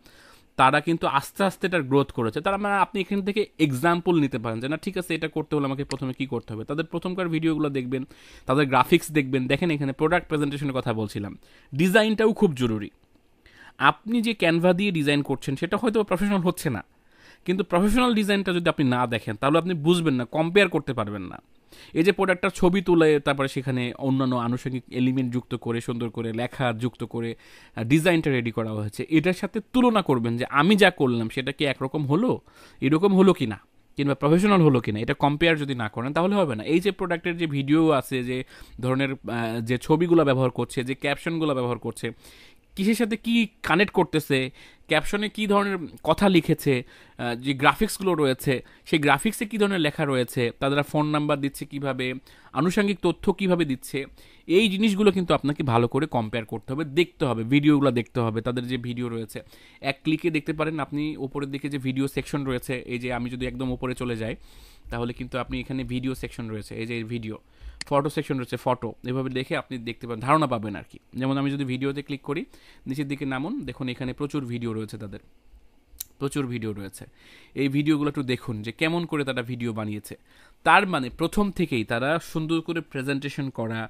তারা কিন্তু আস্তে আস্তে এটার গ্রোথ করেছে। তারা মানে আপনি এখান থেকে এক্সাম্পল নিতে পারেন যে না ঠিক আছে, এটা করতে হলে আমাকে প্রথমে কী করতে হবে। তাদের প্রথমকার ভিডিওগুলো দেখবেন, তাদের গ্রাফিক্স দেখবেন। দেখেন এখানে প্রোডাক্ট প্রেজেন্টেশনের কথা বলছিলাম, ডিজাইনটাও খুব জরুরি। আপনি যে ক্যানভা দিয়ে ডিজাইন করছেন সেটা হয়তো প্রফেশনাল হচ্ছে না, কিন্তু প্রফেশনাল ডিজাইনটা যদি আপনি না দেখেন তাহলে আপনি বুঝবেন না, কম্পেয়ার করতে পারবেন না। এই যে প্রোডাক্টটার ছবি তুলে তারপরে সেখানে অন্যান্য আনুষঙ্গিক এলিমেন্ট যুক্ত করে, সুন্দর করে লেখা যুক্ত করে ডিজাইনটা রেডি করা হয়েছে, এটার সাথে তুলনা করবেন যে আমি যা করলাম সেটা কি একরকম হলো, এরকম হলো কি না, কিংবা প্রফেশনাল হলো কিনা, এটা কম্পেয়ার যদি না করেন তাহলে হবে না। এই যে প্রোডাক্টের যে ভিডিও আছে, যে ধরনের যে ছবিগুলো ব্যবহার করছে, যে ক্যাপশনগুলো ব্যবহার করছে, কিসের সাথে কি কানেক্ট করতেছে, ক্যাপশনে কী ধরনের কথা লিখেছে, যে গ্রাফিক্সগুলো রয়েছে সেই গ্রাফিক্সে কী ধরনের লেখা রয়েছে, তারা ফোন নাম্বার দিচ্ছে কীভাবে, আনুষঙ্গিক তথ্য কীভাবে দিচ্ছে, এই জিনিসগুলো কিন্তু আপনাকে ভালো করে কম্পেয়ার করতে হবে, দেখতে হবে, ভিডিওগুলো দেখতে হবে। তাদের যে ভিডিও রয়েছে এক ক্লিকে দেখতে পারেন আপনি, ওপরের দিকে যে ভিডিও সেকশন রয়েছে, এই যে আমি যদি একদম ওপরে চলে যাই তাহলে কিন্তু আপনি এখানে ভিডিও সেকশন রয়েছে, এই যে ভিডিও, ফটো সেকশন রয়েছে, ফটো, এভাবে দেখে আপনি দেখতে পাবেন, ধারণা পাবেন আর কি। যেমন আমি যদি ভিডিওতে ক্লিক করি, নিচের দিকে নামুন, দেখুন এখানে প্রচুর ভিডিও রয়েছে, তাদের প্রচুর ভিডিও রয়েছে। এই ভিডিওগুলো একটু দেখুন যে কেমন করে তারা ভিডিও বানিয়েছে। তার মানে প্রথম থেকেই তারা সুন্দর করে প্রেজেন্টেশন করা,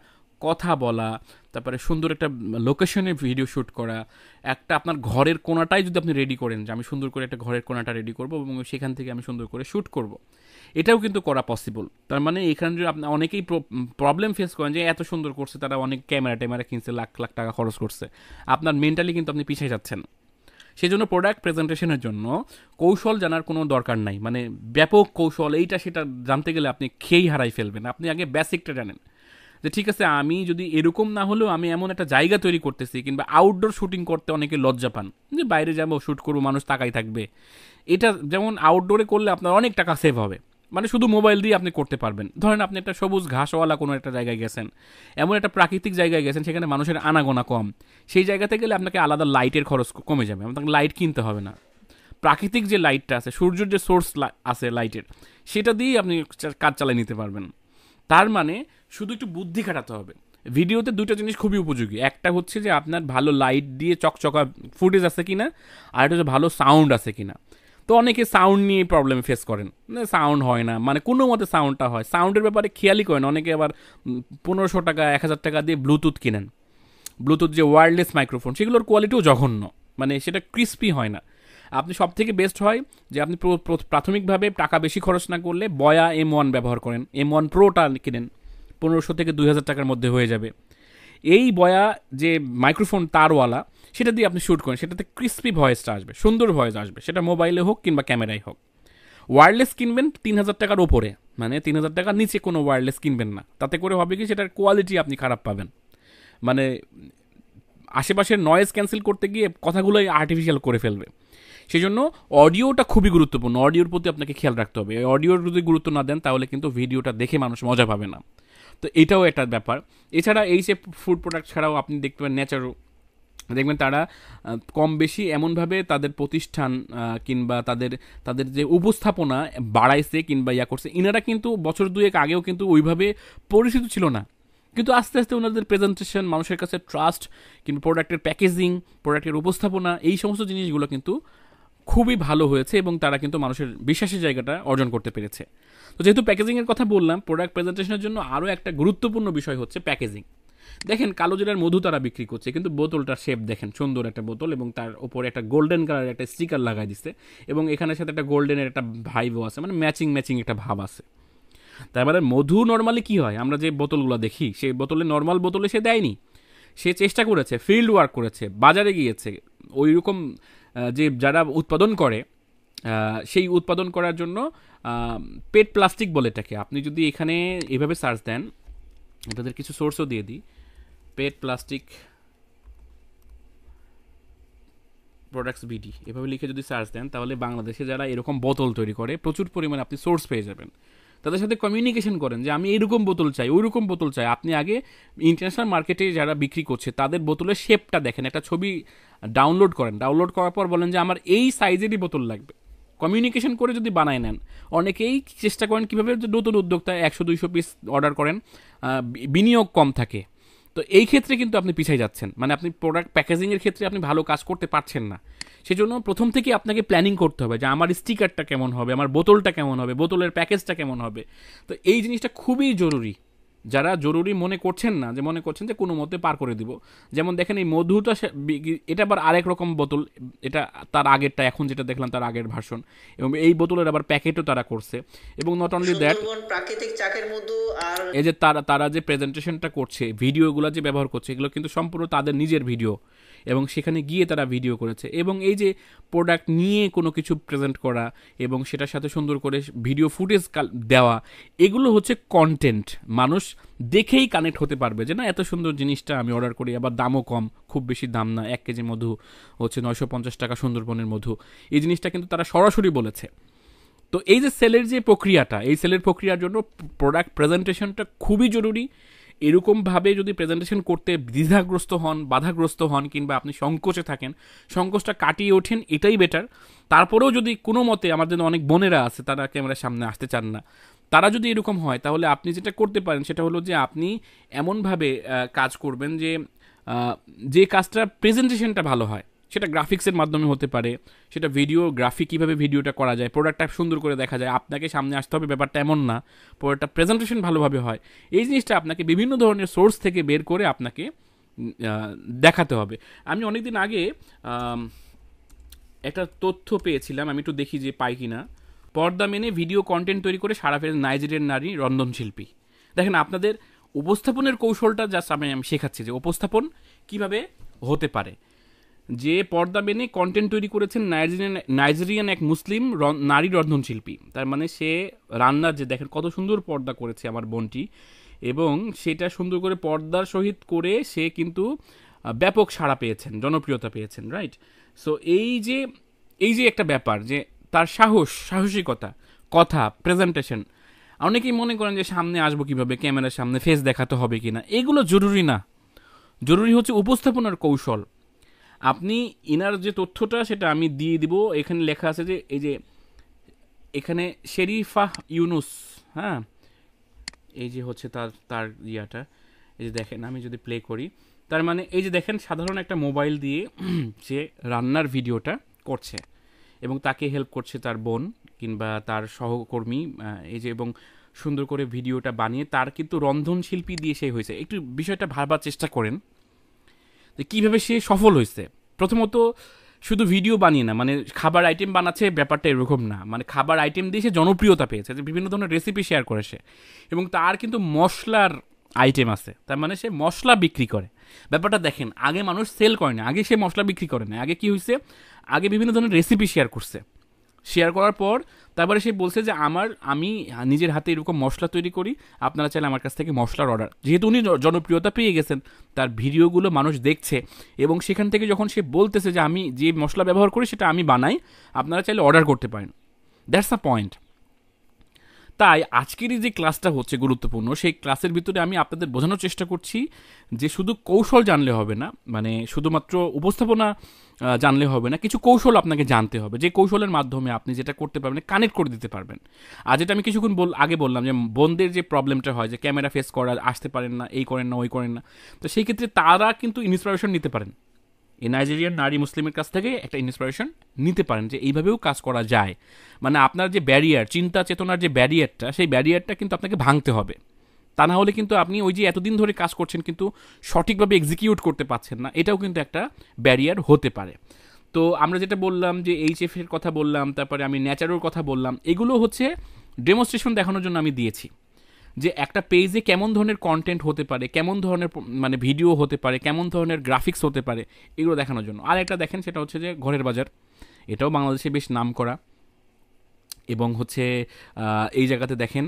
কথা বলা, তারপরে সুন্দর একটা লোকেশনে ভিডিও শ্যুট করা, একটা আপনার ঘরের কোণাটাই যদি আপনি রেডি করেন যে আমি সুন্দর করে একটা ঘরের কোণাটা রেডি করব এবং সেখান থেকে আমি সুন্দর করে শ্যুট করব, এটাও কিন্তু করা পসিবল। তার মানে এখানে যদি আপনি অনেকেই প্রবলেম ফেস করেন যে এত সুন্দর করছে, তারা অনেক ক্যামেরা কিনছে, লাখ লাখ টাকা খরচ করছে, আপনার মেন্টালি কিন্তু আপনি পিছিয়ে যাচ্ছেন। সেই জন্য প্রোডাক্ট প্রেজেন্টেশনের জন্য কৌশল জানার কোনো দরকার নাই, মানে ব্যাপক কৌশল এইটা সেটা জানতে গেলে আপনি খেয়েই হারাই ফেলবেন। আপনি আগে বেসিকটা জানেন যে ঠিক আছে, আমি যদি এরকম না হলেও আমি এমন একটা জায়গা তৈরি করতেছি, কিংবা আউটডোর শুটিং করতে অনেকে লজ্জা পান যে বাইরে যাবো শ্যুট করবো, মানুষ তাকাই থাকবে। এটা যেমন আউটডোরে করলে আপনার অনেক টাকা সেভ হবে, মানে শুধু মোবাইল দিয়ে আপনি করতে পারবেন। ধরেন আপনি একটা সবুজ ঘাসওয়ালা কোনো একটা জায়গায় গেছেন, এমন একটা প্রাকৃতিক জায়গায় গেছেন সেখানে মানুষের আনাগোনা কম, সেই জায়গাতে গেলে আপনাকে আলাদা লাইটের খরচ কমে যাবে, আপনাকে লাইট কিনতে হবে না। প্রাকৃতিক যে লাইটটা আছে, সূর্যের যে সোর্স আছে লাইটের, সেটা দিয়েই আপনি কাজ চালিয়ে নিতে পারবেন। তার মানে শুধু একটু বুদ্ধি খাটাতে হবে। ভিডিওতে দুটো জিনিস খুবই উপযোগী, একটা হচ্ছে যে আপনার ভালো লাইট দিয়ে চকচকা ফুটেজ আছে কিনা, আর একটা হচ্ছে ভালো সাউন্ড আছে কিনা। তো অনেকে সাউন্ড নিয়ে প্রবলেম ফেস করেন, সাউন্ড হয় না, মানে কোনো মতে সাউন্ডটা হয়, সাউন্ডের ব্যাপারে খেয়ালই করেন। অনেকে আবার 1500 টাকা 1000 টাকা দিয়ে ব্লুটুথ কিনেন, ব্লুটুথ যে ওয়্যারলেস মাইক্রোফোন, সেগুলোর কোয়ালিটিও জঘন্য, মানে সেটা ক্রিস্পি হয় না। আপনি সব থেকে বেস্ট হয় যে আপনি প্রাথমিকভাবে টাকা বেশি খরচ না করলে বয়া M1 ব্যবহার করেন, M1 প্রোটা কিনেন, 1500 থেকে 2000 টাকার মধ্যে হয়ে যাবে। এই বয়া যে মাইক্রোফোন তারওয়ালা, সেটা দিয়ে আপনি শ্যুট করেন, সেটাতে ক্রিস্পি ভয়েসটা আসবে, সুন্দর ভয়েস আসবে, সেটা মোবাইলে হোক কিংবা ক্যামেরায় হোক। ওয়্যারলেস কিনবেন 3000 টাকার ওপরে, মানে 3000 টাকার নিচে কোনো ওয়্যারলেস কিনবেন না। তাতে করে হবে কি, সেটার কোয়ালিটি আপনি খারাপ পাবেন, মানে আশেপাশের নয়েজ ক্যান্সেল করতে গিয়ে কথাগুলোই আর্টিফিশিয়াল করে ফেলবে। সেই জন্য অডিওটা খুবই গুরুত্বপূর্ণ, অডিওর প্রতি আপনাকে খেয়াল রাখতে হবে। অডিওর যদি গুরুত্ব না দেন তাহলে কিন্তু ভিডিওটা দেখে মানুষ মজা পাবে না। তো এটাও একটা ব্যাপার। এছাড়া এই যে ফুড প্রোডাক্ট ছাড়াও আপনি দেখতে পারেন ন্যাচারো, দেখবেন তারা কম বেশি এমনভাবে তাদের প্রতিষ্ঠান কিংবা তাদের তাদের যে উপস্থাপনা বাড়াইছে কিংবা ইয়া করছে, ইনারা কিন্তু বছর দুয়েক আগেও কিন্তু ওইভাবে পরিচিত ছিল না, কিন্তু আস্তে আস্তে ওনাদের প্রেজেন্টেশন, মানুষের কাছে ট্রাস্ট, কিংবা প্রোডাক্টের প্যাকেজিং, প্রোডাক্টের উপস্থাপনা, এই সমস্ত জিনিসগুলো কিন্তু খুবই ভালো হয়েছে এবং তারা কিন্তু মানুষের বিশ্বাসের জায়গাটা অর্জন করতে পেরেছে। তো যেহেতু প্যাকেজিংয়ের কথা বললাম, প্রোডাক্ট প্রেজেন্টেশনের জন্য আরও একটা গুরুত্বপূর্ণ বিষয় হচ্ছে প্যাকেজিং। দেখেন কালোজিরার মধু তারা বিক্রি করছে, কিন্তু বোতলটার শেপ দেখেন, সুন্দর একটা বোতল এবং তার উপরে একটা গোল্ডেন কালারের একটা স্টিকার লাগাই দিচ্ছে এবং এখানের সাথে একটা গোল্ডেনের একটা ভাইবও আছে, মানে ম্যাচিং ম্যাচিং একটা ভাব আছে। তারপরে মধু নর্মালি কি হয়, আমরা যে বোতলগুলো দেখি সেই বোতলে, নর্মাল বোতলে সে দেয়নি, সে চেষ্টা করেছে, ফিল্ড ওয়ার্ক করেছে, বাজারে গিয়েছে, ওই রকম যে যারা উৎপাদন করে সেই উৎপাদন করার জন্য পেট প্লাস্টিক বলে এটাকে। আপনি যদি এখানে এভাবে সার্চ দেন, এটাদের কিছু সোর্সও দিয়ে দিই, পেট প্লাস্টিক প্রোডাক্টস বিডি এভাবে লিখে যদি সার্চ দেন, তাহলে বাংলাদেশে যারা এরকম বোতল তৈরি করে প্রচুর পরিমাণে আপনি সোর্স পেয়ে যাবেন। তাদের সাথে কমিউনিকেশন করেন যে আমি এইরকম বোতল চাই, ওই রকম বোতল চাই। আপনি আগে ইন্টারন্যাশনাল মার্কেটে যারা বিক্রি করছে তাদের বোতলের শেপটা দেখেন, একটা ছবি ডাউনলোড করেন, ডাউনলোড করার পর বলেন যে আমার এই সাইজেরই বোতল লাগবে। কমিউনিকেশন করে যদি বানায় নেন, অনেকেই চেষ্টা করেন কীভাবে নতুন উদ্যোক্তা 100-200 পিস অর্ডার করেন, বিনিয়োগ কম থাকে। তো এই ক্ষেত্রে কিন্তু আপনি পিছিয়ে যাচ্ছেন, মানে আপনি প্রোডাক্ট প্যাকেজিংয়ের ক্ষেত্রে আপনি ভালো কাজ করতে পারছেন না। সেজন্য প্রথম থেকে আপনাকে প্ল্যানিং করতে হবে যে আমার স্টিকারটা কেমন হবে, আমার বোতলটা কেমন হবে, বোতলের প্যাকেজটা কেমন হবে। তো এই জিনিসটা খুবই জরুরি। যারা জরুরি মনে করছেন না, যে মনে করছেন যে কোনো মতে পার করে দিব, যেমন দেখেন এই মধুটা, এটা আবার আরেক রকম বোতল, এটা তার আগেরটা, এখন যেটা দেখলাম তার আগের ভার্সন, এবং এই বোতলের আবার প্যাকেটও তারা করছে। এবং নট অনলি দ্যাট, প্রাকৃতিক চাকের মধু আর এই যে তারা যে প্রেজেন্টেশনটা করছে, ভিডিওগুলো যে ব্যবহার করছে, এগুলো কিন্তু সম্পূর্ণ তাদের নিজের ভিডিও, এবং সেখানে গিয়ে তারা ভিডিও করেছে। এবং এই যে প্রোডাক্ট নিয়ে কোনো কিছু প্রেজেন্ট করা এবং সেটার সাথে সুন্দর করে ভিডিও ফুটেজ দেওয়া, এগুলো হচ্ছে কন্টেন্ট। মানুষ দেখেই কানেক্ট হতে পারবে যে না, এত সুন্দর জিনিসটা আমি অর্ডার করি, আবার দামও কম, খুব বেশি দাম না, 1 কেজি মধু হচ্ছে 950 টাকা, সুন্দরবনের মধু। এই জিনিসটা কিন্তু তারা সরাসরি বলেছে। তো এই যে সেলের যে প্রক্রিয়াটা, এই সেলের প্রক্রিয়ার জন্য প্রোডাক্ট প্রেজেন্টেশনটা খুবই জরুরি। এরকমভাবে যদি প্রেজেন্টেশন করতে দ্বিধাগ্রস্ত হন, বাধাগ্রস্ত হন, কিংবা আপনি সংকোচে থাকেন, সংকোচটা কাটিয়ে ওঠেন, এটাই বেটার। তারপরেও যদি কোনো মতে, আমাদের অনেক বোনেরা আছে তারা ক্যামেরার সামনে আসতে চান না, তারা যদি এরকম হয়, তাহলে আপনি যেটা করতে পারেন সেটা হলো যে আপনি এমনভাবে কাজ করবেন যে কাজটা প্রেজেন্টেশনটা ভালো হয়। সেটা গ্রাফিক্সের মাধ্যমে হতে পারে, সেটা ভিডিওগ্রাফি, কীভাবে ভিডিওটা করা যায়, প্রোডাক্টটা সুন্দর করে দেখা যায়, আপনাকে সামনে আসতে হবে ব্যাপারটা এমন না, প্রোডাক্টটা প্রেজেন্টেশন ভালোভাবে হয়, এই জিনিসটা আপনাকে বিভিন্ন ধরনের সোর্স থেকে বের করে আপনাকে দেখাতে হবে। আমি অনেকদিন আগে একটা তথ্য পেয়েছিলাম, আমি একটু দেখি যে পাই কিনা। পর্দা মেনে ভিডিও কন্টেন্ট তৈরি করে সারা ফেরেন নাইজেরিয়ান নারী রন্ধনশিল্পী। দেখেন আপনাদের উপস্থাপনের কৌশলটা জাস্ট আমি শেখাচ্ছি যে উপস্থাপন কিভাবে হতে পারে। যে পর্দা মেনে কন্টেন্ট তৈরি করেছেন নাইজেরিয়ান এক মুসলিম নারী রন্ধনশিল্পী। তার মানে সে রান্নার, যে দেখেন কত সুন্দর পর্দা করেছে আমার বোনটি, এবং সেটা সুন্দর করে পর্দার সহিত করে সে কিন্তু ব্যাপক সাড়া পেয়েছেন, জনপ্রিয়তা পেয়েছেন, রাইট? সো এই যে একটা ব্যাপার, যে তার সাহসিকতা, কথা, প্রেজেন্টেশন। অনেকেই মনে করেন যে সামনে আসবো কিভাবে, ক্যামেরার সামনে ফেস দেখাতে হবে কিনা, এগুলো জরুরি না। জরুরি হচ্ছে উপস্থাপনার কৌশল। আপনি ইনার যে তথ্যটা সেটা আমি দিয়ে দিব, এখানে লেখা আছে যে এই যে এখানে শেরিফা ইউনুস, হ্যাঁ, এই যে হচ্ছে তার ইয়াটা, এই যে দেখেন আমি যদি প্লে করি, তার মানে এই যে দেখেন সাধারণ একটা মোবাইল দিয়ে সে রান্নার ভিডিওটা করছে এবং তাকে হেল্প করছে তার বোন কিংবা তার সহকর্মী, এই যে, এবং সুন্দর করে ভিডিওটা বানিয়ে তার কিন্তু রন্ধনশিল্পী দিয়ে সে হয়েছে। একটু বিষয়টা ভাবার চেষ্টা করেন যে কীভাবে সে সফল হয়েছে। প্রথমত শুধু ভিডিও বানিয়ে না, মানে খাবার আইটেম বানাচ্ছে ব্যাপারটা এরকম না, মানে খাবার আইটেম দিয়ে সে জনপ্রিয়তা পেয়েছে, যে বিভিন্ন ধরনের রেসিপি শেয়ার করে সে, এবং তার কিন্তু মশলার আইটেম আছে, তার মানে সে মশলা বিক্রি করে। ব্যাপারটা দেখেন, আগে মানুষ সেল করে না, আগে সে মশলা বিক্রি করে না, আগে কি হয়েছে, আগে বিভিন্ন ধরনের রেসিপি শেয়ার করছে, শেয়ার করার পর তারপরে সে বলছে যে আমি নিজের হাতে এরকম মশলা তৈরি করি, আপনারা চাইলে আমার কাছ থেকে মশলার অর্ডার, যেহেতু উনি জনপ্রিয়তা পেয়ে গেছেন, তার ভিডিওগুলো মানুষ দেখছে, এবং সেখান থেকে যখন সে বলতেছে যে আমি যে মশলা ব্যবহার করি সেটা আমি বানাই, আপনারা চাইলে অর্ডার করতে পারেন। That's the point. তাই আজকের যে ক্লাসটা হচ্ছে গুরুত্বপূর্ণ, সেই ক্লাসের ভিতরে আমি আপনাদের বোঝানোর চেষ্টা করছি যে শুধু কৌশল জানলে হবে না, মানে শুধুমাত্র উপস্থাপনা জানলে হবে না, কিছু কৌশল আপনাকে জানতে হবে, যে কৌশলের মাধ্যমে আপনি যেটা করতে পারবেন, কানেক্ট করে দিতে পারবেন। আর যেটা আমি কিছুক্ষণ আগে বললাম যে বোনদের যে প্রবলেমটা হয়, যে ক্যামেরা ফেস করা আসতে পারেন না, এই করেন না, ওই করেন না, তো সেই ক্ষেত্রে তারা কিন্তু ইন্সপিরেশন নিতে পারেন, এই নাইজেরিয়ান নারী মুসলিমের কাছ থেকে একটা ইন্সপিরেশন নিতে পারেন, যে এইভাবেও কাজ করা যায়। মানে আপনার যে ব্যারিয়ার, চিন্তা চেতনার যে ব্যারিয়ারটা, সেই ব্যারিয়ারটা কিন্তু আপনাকে ভাঙতে হবে। তা না হলে কিন্তু আপনি ওই যে এতদিন ধরে কাজ করছেন কিন্তু সঠিকভাবে এক্সিকিউট করতে পারছেন না, এটাও কিন্তু একটা ব্যারিয়ার হতে পারে। তো আমরা যেটা বললাম যে এইচএফ এর কথা বললাম, তারপরে আমি ন্যাচারোর কথা বললাম, এগুলো হচ্ছে ডেমনস্ট্রেশন দেখানোর জন্য আমি দিয়েছি, যে একটা পেজে কেমন ধরনের কন্টেন্ট হতে পারে, কেমন ধরনের মানে ভিডিও হতে পারে, কেমন ধরনের গ্রাফিক্স হতে পারে, এগুলো দেখানোর জন্য। আর একটা দেখেন, সেটা হচ্ছে যে ঘরের বাজার, এটাও বাংলাদেশে বেশ নাম করা, এবং হচ্ছে এই জায়গাতে দেখেন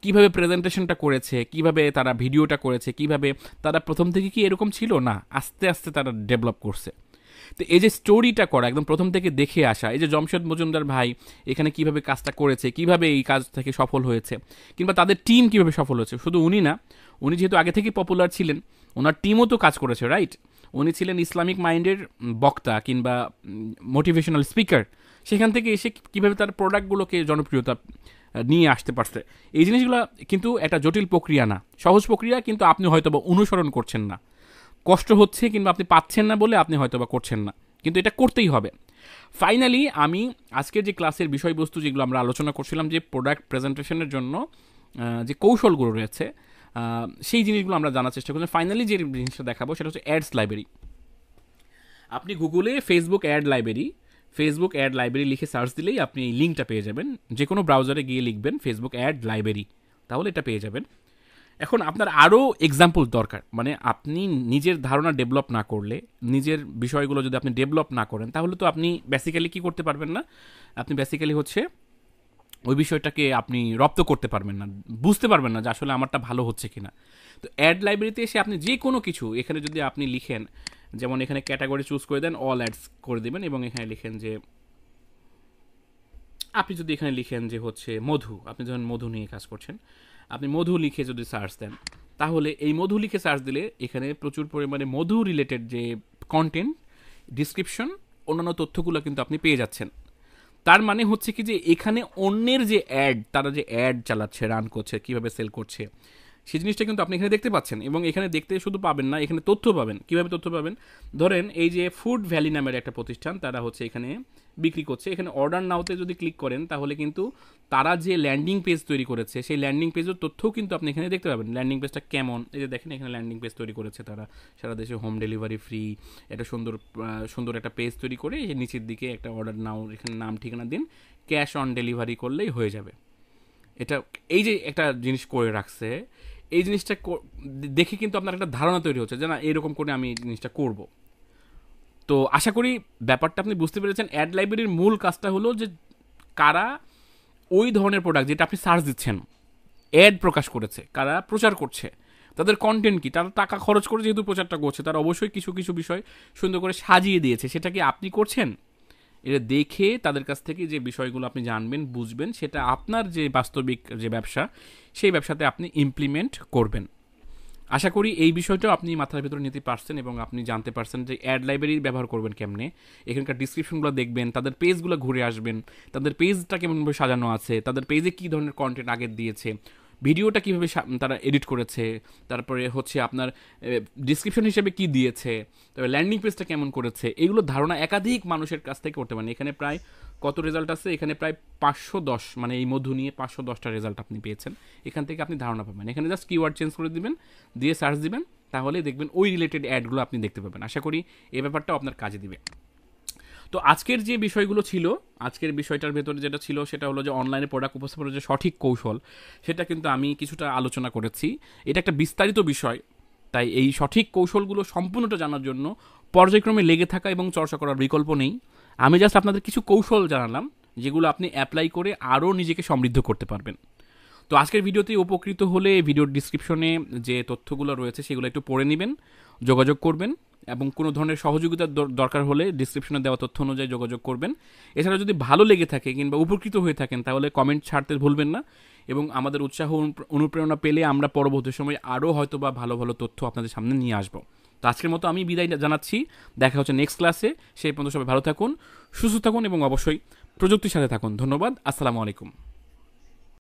কিভাবে প্রেজেন্টেশনটা করেছে, কিভাবে তারা ভিডিওটা করেছে, কিভাবে তারা প্রথম থেকে কি এরকম ছিল না, আস্তে আস্তে তারা ডেভেলপ করছে। তো এই যে স্টোরিটা করা, একদম প্রথম থেকে দেখে আসা, এই যে জমশেদ মজুমদার ভাই এখানে কিভাবে কাজটা করেছে, কিভাবে এই কাজ থেকে সফল হয়েছে, কিংবা তাদের টিম কিভাবে সফল হয়েছে, শুধু উনি না, উনি যেহেতু আগে থেকেই পপুলার ছিলেন, ওনার টিমও তো কাজ করেছে, রাইট? উনি ছিলেন ইসলামিক মাইন্ডের বক্তা কিংবা মোটিভেশনাল স্পিকার, সেখান থেকে এসে কীভাবে তার প্রোডাক্টগুলোকে জনপ্রিয়তা নিয়ে আসতে পারছে। এই জিনিসগুলো কিন্তু একটা জটিল প্রক্রিয়া না, সহজ প্রক্রিয়া, কিন্তু আপনি হয়তো বা অনুসরণ করছেন না, কষ্ট হচ্ছে কিংবা আপনি পাচ্ছেন না বলে আপনি হয়তো বা করছেন না, কিন্তু এটা করতেই হবে। ফাইনালি আমি আজকের যে ক্লাসের বিষয়বস্তু যেগুলো আমরা আলোচনা করছিলাম, যে প্রোডাক্ট প্রেজেন্টেশনের জন্য যে কৌশলগুলো রয়েছে, সেই জিনিসগুলো আমরা জানার চেষ্টা করছি। ফাইনালি যে জিনিসটা দেখাবো সেটা হচ্ছে অ্যাডস লাইব্রেরি। আপনি গুগলে ফেসবুক অ্যাড লাইব্রেরি লিখে সার্চ দিলেই আপনি এই লিঙ্কটা পেয়ে যাবেন, যে কোনো ব্রাউজারে গিয়ে লিখবেন ফেসবুক অ্যাড লাইব্রেরি, তাহলে এটা পেয়ে যাবেন। এখন আপনার আরও এক্সাম্পল দরকার, মানে আপনি নিজের ধারণা ডেভেলপ না করলে, নিজের বিষয়গুলো যদি আপনি ডেভেলপ না করেন, তাহলে তো আপনি বেসিক্যালি কী করতে পারবেন না, আপনি বেসিক্যালি হচ্ছে ওই বিষয়টাকে আপনি রপ্ত করতে পারবেন না, বুঝতে পারবেন না যে আসলে আমারটা ভালো হচ্ছে কিনা। তো অ্যাড লাইব্রেরিতে এসে আপনি যে কোনো কিছু, এখানে যদি আপনি লিখেন, যেমন এখানে ক্যাটাগরি চুজ করে দেন, অল অ্যাডস করে দেবেন, এবং এখানে লিখেন যে আপনি যদি এখানে লিখেন যে হচ্ছে মধু, আপনি যখন মধু নিয়ে কাজ করছেন, আপনি মধু লিখে যদি সার্চ দেন, তাহলে এই মধু লিখে সার্চ দিলে এখানে প্রচুর পরিমাণে মধু রিলেটেড যে কন্টেন্ট, ডিসক্রিপশন, অন্যান্য তথ্যগুলো কিন্তু আপনি পেয়ে যাচ্ছেন। তার মানে হচ্ছে কি, যে এখানে অন্যের যে অ্যাড, তারা যে অ্যাড চালাচ্ছে, রান করছে, কীভাবে সেল করছে, সেই জিনিসটা কিন্তু আপনি এখানে দেখতে পাচ্ছেন। এবং এখানে দেখতে শুধু পাবেন না, এখানে তথ্য পাবেন। কীভাবে তথ্য পাবেন? ধরেন এই যে ফুড ভ্যালি নামের একটা প্রতিষ্ঠান, তারা হচ্ছে এখানে বিক্রি করছে, এখানে অর্ডার নাওতে যদি ক্লিক করেন, তাহলে কিন্তু তারা যে ল্যান্ডিং পেজ তৈরি করেছে, সেই ল্যান্ডিং পেজের তথ্যও কিন্তু আপনি এখানে দেখতে পাবেন। ল্যান্ডিং পেজটা কেমন, এই যে দেখেন এখানে ল্যান্ডিং পেজ তৈরি করেছে তারা, সারা দেশে হোম ডেলিভারি ফ্রি, একটা সুন্দর একটা পেজ তৈরি করে এই নিচের দিকে একটা অর্ডার নাও, এখানে নাম ঠিকানা দিন, ক্যাশ অন ডেলিভারি করলেই হয়ে যাবে। এটা এই যে একটা জিনিস করে রাখছে, এই জিনিসটা দেখে কিন্তু আপনার একটা ধারণা তৈরি হচ্ছে যে না, এরকম করে আমি এই জিনিসটা করব। তো আশা করি ব্যাপারটা আপনি বুঝতে পেরেছেন। অ্যাড লাইব্রেরির মূল কাজটা হলো যে কারা ওই ধরনের প্রোডাক্ট যেটা আপনি সার্চ দিচ্ছেন, অ্যাড প্রকাশ করেছে, কারা প্রচার করছে, তাদের কন্টেন্ট কি, তারা টাকা খরচ করে যেহেতু প্রচারটা করছে, তারা অবশ্যই কিছু কিছু বিষয় সুন্দর করে সাজিয়ে দিয়েছে, সেটা কি আপনি করছেন? এটা দেখে তাদের কাছ থেকে যে বিষয়গুলো আপনি জানবেন, বুঝবেন, সেটা আপনার যে বাস্তবিক যে ব্যবসা, সেই ব্যবসাতে আপনি ইমপ্লিমেন্ট করবেন। আশা করি এই বিষয়টাও আপনি মাথার ভেতরে নিতে পারছেন, এবং আপনি জানতে পারছেন যে অ্যাড লাইব্রেরি ব্যবহার করবেন কেমনে। এখানকার ডিসক্রিপশনগুলো দেখবেন, তাদের পেজগুলো ঘুরে আসবেন, তাদের পেজটা কেমনভাবে সাজানো আছে, তাদের পেজে কী ধরনের কন্টেন্ট আগে দিয়েছে, ভিডিওটা কীভাবে তারা এডিট করেছে, তারপরে হচ্ছে আপনার ডিসক্রিপশন হিসেবে কি দিয়েছে, তারপরে ল্যান্ডিং পেজটা কেমন করেছে, এগুলো ধারণা একাধিক মানুষের কাছ থেকে করতে পারেন। এখানে প্রায় কত রেজাল্ট আছে, এখানে প্রায় 510, মানে এই মধু নিয়ে 510টা রেজাল্ট আপনি পেয়েছেন। এখান থেকে আপনি ধারণা পাবেন। এখানে জাস্ট কিওয়ার্ড চেঞ্জ করে দিবেন, দিয়ে সার্চ দিবেন, তাহলে দেখবেন ওই রিলেটেড অ্যাডগুলো আপনি দেখতে পাবেন। আশা করি এই ব্যাপারটাও আপনার কাজে দিবে। তো আজকের যে বিষয়গুলো ছিল, আজকের বিষয়টার ভেতরে যেটা ছিল সেটা হলো যে অনলাইনে প্রোডাক্ট উপস্থাপনের যে সঠিক কৌশল, সেটা কিন্তু আমি কিছুটা আলোচনা করেছি। এটা একটা বিস্তারিত বিষয়, তাই এই সঠিক কৌশলগুলো সম্পূর্ণটা জানার জন্য পর্যায়ক্রমে লেগে থাকা এবং চর্চা করার বিকল্প নেই। আমি জাস্ট আপনাদের কিছু কৌশল জানালাম, যেগুলো আপনি অ্যাপ্লাই করে আরও নিজেকে সমৃদ্ধ করতে পারবেন। তো আজকের ভিডিওতে উপকৃত হলে ভিডিওর ডিসক্রিপশনে যে তথ্যগুলো রয়েছে সেগুলো একটু পড়ে নেবেন, যোগাযোগ করবেন, এবং কোনো ধরনের সহযোগিতার দরকার হলে ডিসক্রিপশনে দেওয়া তথ্য অনুযায়ী যোগাযোগ করবেন। এছাড়া যদি ভালো লেগে থাকে কিংবা উপকৃত হয়ে থাকেন তাহলে কমেন্ট ছাড়তে ভুলবেন না, এবং আমাদের উৎসাহ অনুপ্রেরণা পেলে আমরা পরবর্তী সময় আরও হয়তো বা ভালো ভালো তথ্য আপনাদের সামনে নিয়ে আসবো। তো আজকের মতো আমি বিদায় জানাচ্ছি, দেখা হচ্ছে নেক্সট ক্লাসে। সেই পর্যন্ত সবাই ভালো থাকুন, সুস্থ থাকুন এবং অবশ্যই প্রযুক্তির সাথে থাকুন। ধন্যবাদ, আসসালামু আলাইকুম।